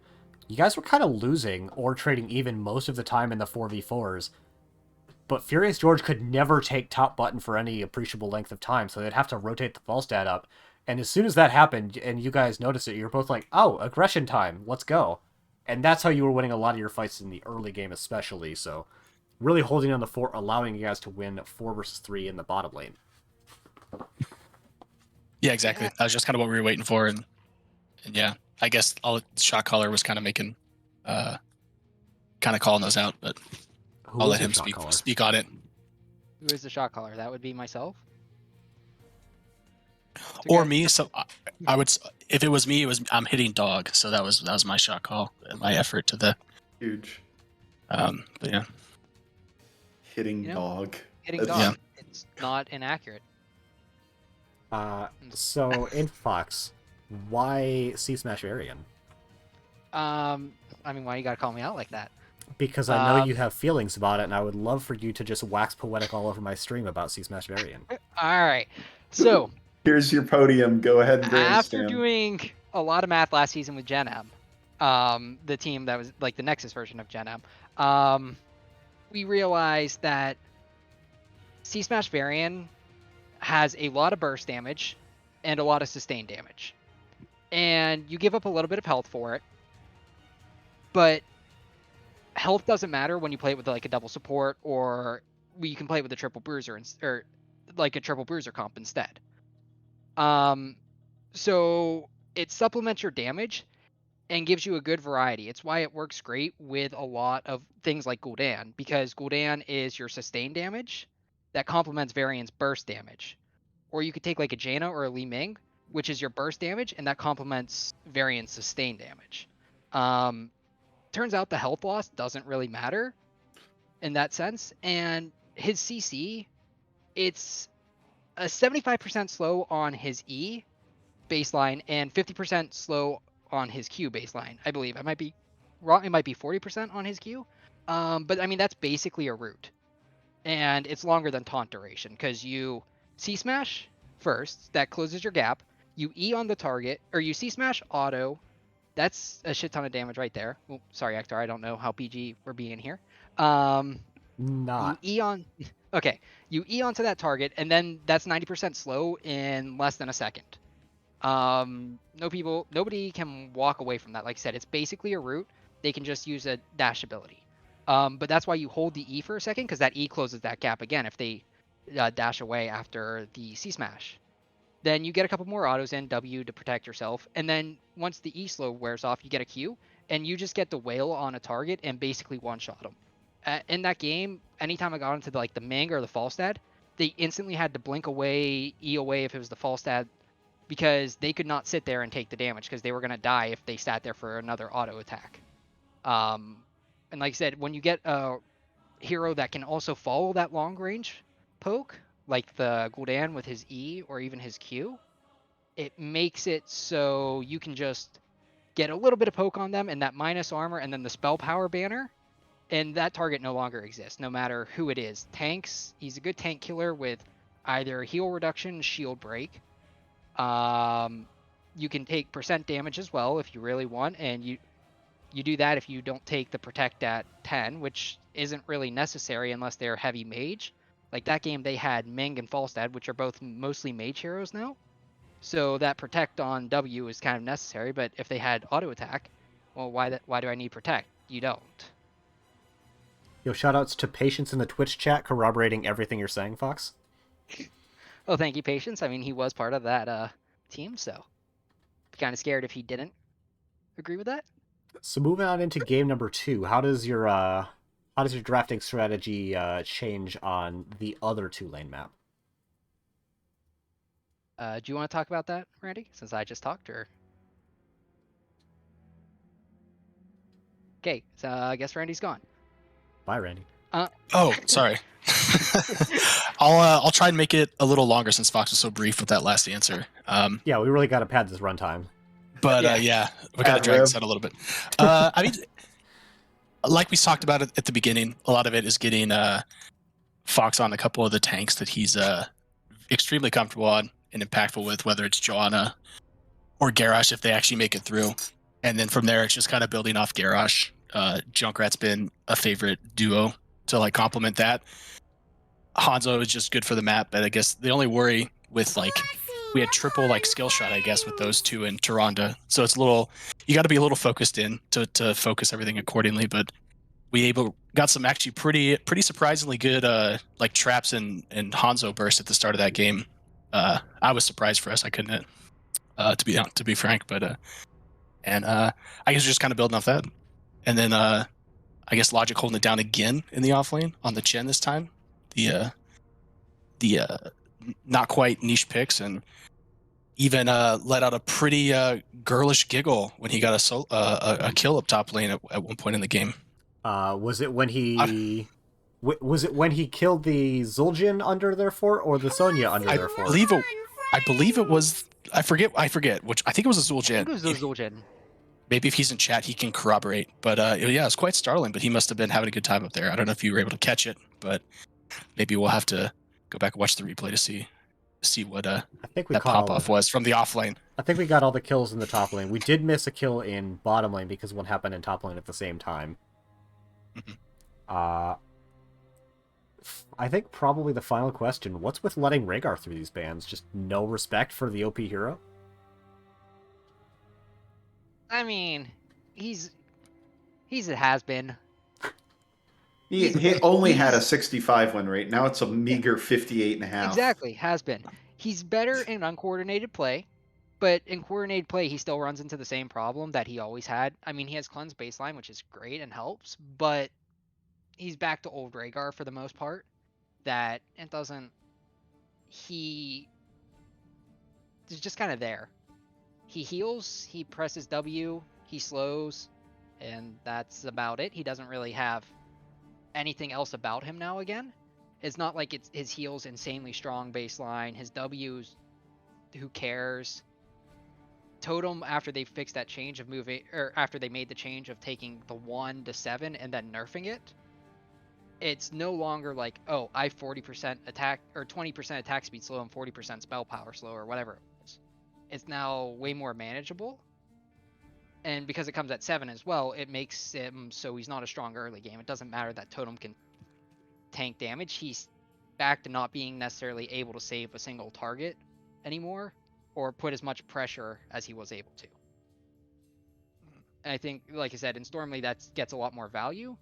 you guys were kind of losing or trading even most of the time in the 4v4s. But Furious George could never take top button for any appreciable length of time, so they'd have to rotate the Falstad up. And as soon as that happened, and you guys noticed it, you're both like, oh, aggression time, let's go. And that's how you were winning a lot of your fights in the early game especially, so really holding on the fort, allowing you guys to win 4 versus 3 in the bottom lane. Yeah, exactly. That was just kind of what we were waiting for, and yeah, I guess all shot caller was kind of making, kind of calling those out, but I'll let him speak on it. Who is the shot caller? That would be myself. Or me. So I would, if it was me, I'm hitting dog. So that was my shot call and my effort to the Huge. But yeah, Hitting dog. Hitting dog. Yeah. It's not inaccurate. So in Fox, why C Smash Varian? I mean, why you gotta call me out like that? Because I know you have feelings about it, and I would love for you to just wax poetic all over my stream about C Smash Varian. All right. So Here's your podium. Go ahead and after grandstand. doing a lot of math last season with Gen.M, the team that was like the Nexus version of Gen.M, we realized that C Smash Varian has a lot of burst damage and a lot of sustain damage. And you give up a little bit of health for it. But health doesn't matter when you play it with like a double support, or you can play it with a triple bruiser or like a triple bruiser comp instead. So it supplements your damage and gives you a good variety. It's why it works great with a lot of things like Gul'dan, because Gul'dan is your sustain damage that complements Varian's burst damage. Or you could take like a Jaina or a Li Ming, which is your burst damage, and that complements Varian's sustain damage. Turns out the health loss doesn't really matter in that sense, and his CC, it's a 75% slow on his E baseline and 50% slow on his Q baseline, I believe. I might be wrong. It might be 40% on his Q. But I mean, that's basically a root. And it's longer than taunt duration because you C-smash first, that closes your gap. You E on the target, or you C smash auto. That's a shit ton of damage right there. Oh, sorry, Hector. I don't know how PG we're being here. You Not. E on. Okay, you E onto that target, and then that's 90% slow in less than a second. Nobody can walk away from that. Like I said, it's basically a route. They can just use a dash ability. But that's why you hold the E for a second, because that E closes that gap again if they dash away after the C smash. Then you get a couple more autos in W to protect yourself, and then once the E slow wears off, you get a Q, and you just get the whale on a target and basically one shot them. In that game, anytime I got into the Ming or the Falstad, they instantly had to blink away, E away if it was the Falstad, because they could not sit there and take the damage because they were gonna die if they sat there for another auto attack. And like I said, when you get a hero that can also follow that long range poke, like the Gul'dan with his E or even his Q, it makes it so you can just get a little bit of poke on them and that minus armor and then the spell power banner, and that target no longer exists, no matter who it is. Tanks, he's a good tank killer with either heal reduction, shield break. You can take percent damage as well if you really want, and you do that if you don't take the protect at 10, which isn't really necessary unless they're heavy mage. Like that game, they had Ming and Falstad, which are both mostly mage heroes now. So that protect on W is kind of necessary, but if they had auto attack, well, why do I need protect? You don't. Yo, shoutouts to Patience in the Twitch chat corroborating everything you're saying, Fox. Oh, thank you, Patience. I mean, he was part of that team, so be kind of scared if he didn't agree with that. So moving on into game number 2, how does your drafting strategy change on the other 2-lane map? Do you want to talk about that, Randy? Since I just talked, or okay, so I guess Randy's gone. Bye, Randy. Oh, sorry. I'll try and make it a little longer since Fox was so brief with that last answer. Yeah, we really got to pad this runtime. But yeah, we got to drag this out a little bit. I mean, like we talked about at the beginning, a lot of it is getting Fox on a couple of the tanks that he's extremely comfortable on and impactful with, whether it's Joanna or Garrosh if they actually make it through. And then from there, it's just kind of building off Garrosh. Junkrat's been a favorite duo to like complement that. Hanzo is just good for the map, but I guess the only worry with like we had triple like skill shot, I guess, with those two in Tyrande. So it's a little you got to be a little focused in to focus everything accordingly. But we got some actually pretty surprisingly good like traps and Hanzo burst at the start of that game. I was surprised for us. I couldn't to be frank, but I guess just kind of building off that, and then I guess Logic holding it down again in the offlane on the Chen this time. The not quite niche picks and even let out a pretty girlish giggle when he got a kill up top lane at one point in the game. Was it when he killed the Zul'jin under their fort or the Sonya under their fort? I believe it was. I forget. Which I think it was a Zul'jin. I think it was a Zul'jin. Maybe if he's in chat, he can corroborate. But yeah, it's quite startling. But he must have been having a good time up there. I don't know if you were able to catch it, but maybe we'll have to go back and watch the replay to see what I think that pop off was from the off lane. I think we got all the kills in the top lane. We did miss a kill in bottom lane because one happened in top lane at the same time. I think probably the final question: what's with letting Rhaegar through these bans? Just no respect for the OP hero? I mean, he's a has-been. He only had a 65 win rate. Now it's a meager 58.5. Exactly, has been. He's better in uncoordinated play, but in coordinated play, he still runs into the same problem that he always had. I mean, he has cleanse baseline, which is great and helps, but he's back to old Rhaegar for the most part. That it doesn't. He's just kind of there. He heals, he presses W, he slows, and that's about it. He doesn't really have anything else about him now again. It's not like it's his heals insanely strong baseline, his W's, who cares. Totem, after they fixed that change of moving, or after they made the change of taking the 1 to 7 and then nerfing it, it's no longer like, oh, I 40% attack or 20% attack speed slow and 40% spell power slow or whatever it was. it's now way more manageable. And because it comes at 7 as well, it makes him so he's not a strong early game. It doesn't matter that Totem can tank damage. He's back to not being necessarily able to save a single target anymore or put as much pressure as he was able to. And I think, like I said, in Stormly, that gets a lot more value,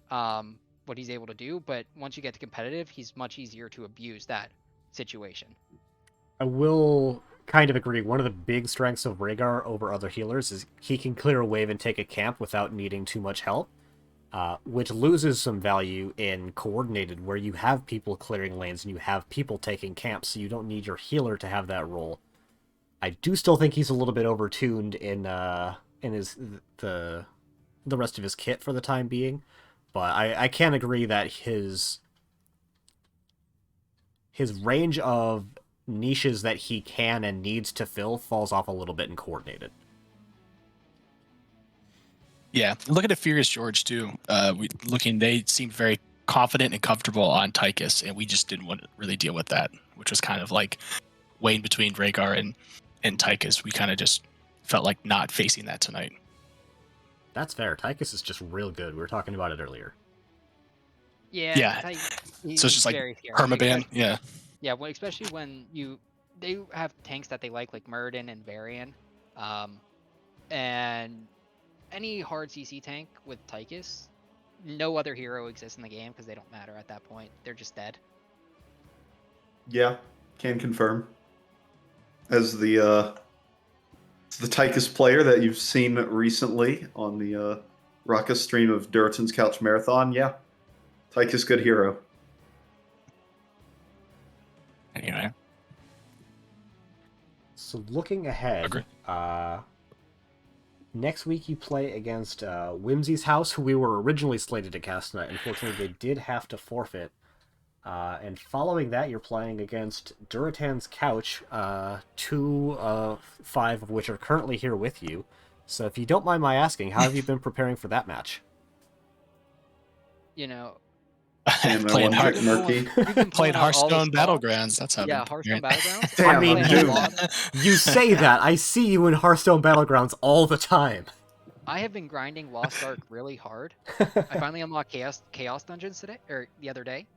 what he's able to do. But once you get to competitive, he's much easier to abuse that situation. I will kind of agree. One of the big strengths of Rhaegar over other healers is he can clear a wave and take a camp without needing too much help, which loses some value in coordinated, where you have people clearing lanes and you have people taking camps, so you don't need your healer to have that role. I do still think he's a little bit overtuned in the rest of his kit for the time being, but I can agree that his range of niches that he can and needs to fill falls off a little bit in coordinated. Yeah, look at Furious George too. They seemed very confident and comfortable on Tychus, and we just didn't want to really deal with that, which was kind of like weighing between Rhaegar and Tychus. We kind of just felt like not facing that tonight. That's fair. Tychus is just real good. We were talking about it earlier. Yeah. So it's just like permaban. Yeah. Yeah, especially when they have tanks that they like Muradin and Varian, and any hard CC tank with Tychus, no other hero exists in the game because they don't matter at that point. They're just dead. Yeah, can confirm. As the Tychus player that you've seen recently on the Ruckus stream of Duratan's Couch Marathon, yeah, Tychus good hero. Anyway. So looking ahead, next week you play against Whimsy's House, who we were originally slated to cast tonight. Unfortunately, they did have to forfeit. And following that, you're playing against Duratan's Couch, 2 of 5 of which are currently here with you. So if you don't mind my asking, how have you been preparing for that match? You know, playing Murky. playing Hearthstone Battlegrounds. That's how. Yeah, Hearthstone Battlegrounds. Damn, I mean, you say that. I see you in Hearthstone Battlegrounds all the time. I have been grinding Lost Ark really hard. I finally unlocked Chaos Dungeons today, or the other day.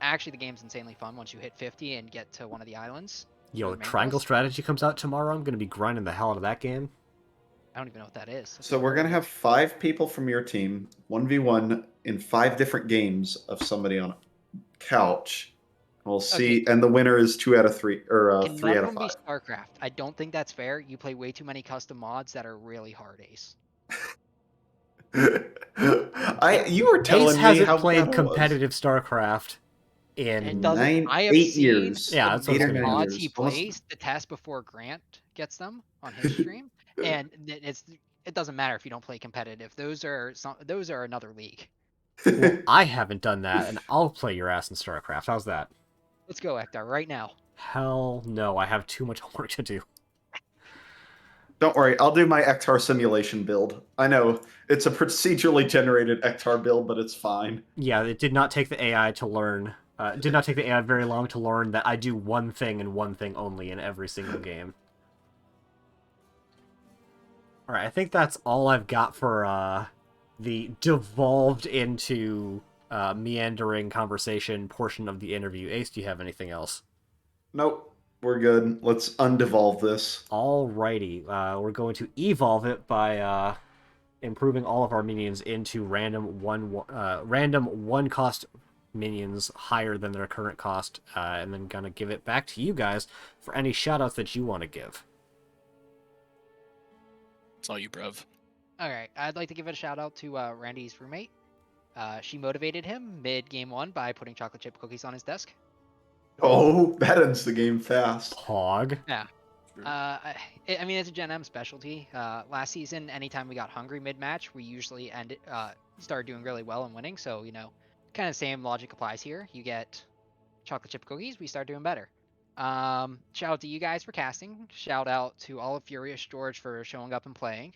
Actually, the game's insanely fun once you hit 50 and get to one of the islands. Yo, Triangle Strategy comes out tomorrow. I'm going to be grinding the hell out of that game. I don't even know what that is. So we're going to have 5 people from your team, 1v1 in 5 different games of somebody on a couch. We'll see, and the winner is 2 out of 3, or 3 out of 5. Be StarCraft. I don't think that's fair. You play way too many custom mods that are really hard, Ace. You were telling Ace me hasn't how played competitive StarCraft in 8 years. Yeah, that's what the I'm saying. mods he plays the test before Grant gets them on his stream, and it doesn't matter if you don't play competitive. Those are another league. Well, I haven't done that, and I'll play your ass in StarCraft. How's that? Let's go, Ektar, right now. Hell no, I have too much homework to do. Don't worry, I'll do my Ektar simulation build. I know, it's a procedurally generated Ektar build, but it's fine. Yeah, it did not take the AI to learn. Did not take the AI very long to learn that I do one thing and one thing only in every single game. Alright, I think that's all I've got for the devolved into meandering conversation portion of the interview. Ace, do you have anything else? Nope. We're good. Let's undevolve this. Alrighty. We're going to evolve it by improving all of our minions into random one cost minions higher than their current cost, and then gonna give it back to you guys for any shoutouts that you want to give. It's all you, bruv. Alright, I'd like to give a shout out to Randy's roommate. She motivated him mid game 1 by putting chocolate chip cookies on his desk. Oh, that ends the game fast. Pog. Yeah. I mean, it's a Gen.M specialty. Last season, anytime we got hungry mid-match, we usually started doing really well and winning. So, kind of same logic applies here. You get chocolate chip cookies, we start doing better. Shout out to you guys for casting. Shout out to all of Furious George for showing up and playing.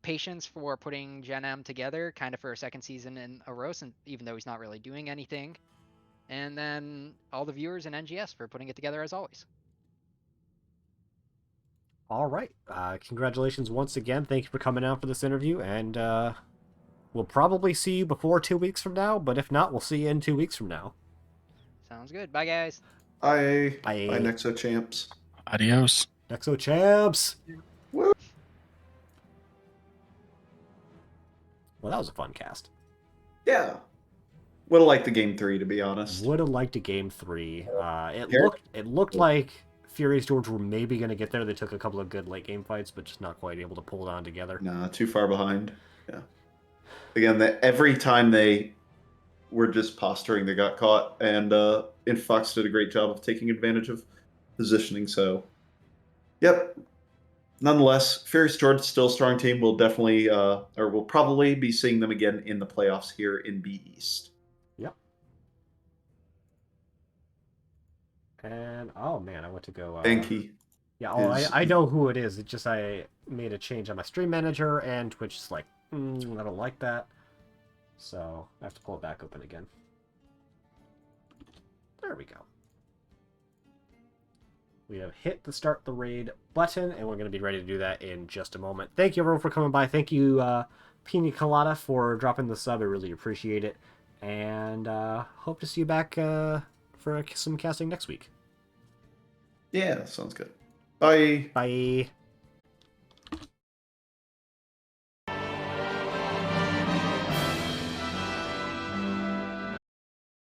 Patience for putting Gen.M together, kind of for a second season in a row, even though he's not really doing anything. And then all the viewers in NGS for putting it together as always. All right. Congratulations once again. Thank you for coming out for this interview, and we'll probably see you before 2 weeks from now, but if not, we'll see you in 2 weeks from now. Sounds good. Bye, guys. Bye. Bye. Bye, Nexo champs. Adios. Nexo champs! Woo. Well, that was a fun cast. Yeah. Would have liked the game 3, to be honest. Would have liked a game 3. Here? It looked like Furious George were maybe going to get there. They took a couple of good late game fights, but just not quite able to pull it on together. Nah, too far behind. Yeah. Again, every time they were just posturing, they got caught, and Fox did a great job of taking advantage of positioning. So, yep. Nonetheless, Furious George still a strong team. We'll definitely, or we'll probably be seeing them again in the playoffs here in B East. Yep. And oh man, I went to go. Banky. Yeah, I know who it is. It just I made a change on my stream manager, and Twitch is like, I don't like that. So I have to pull it back open again. There we go. We have hit the start the raid button, and we're going to be ready to do that in just a moment. Thank you everyone for coming by. Thank you, Pina Colada, for dropping the sub. I really appreciate it. And hope to see you back for some casting next week. Yeah, sounds good. Bye. Bye.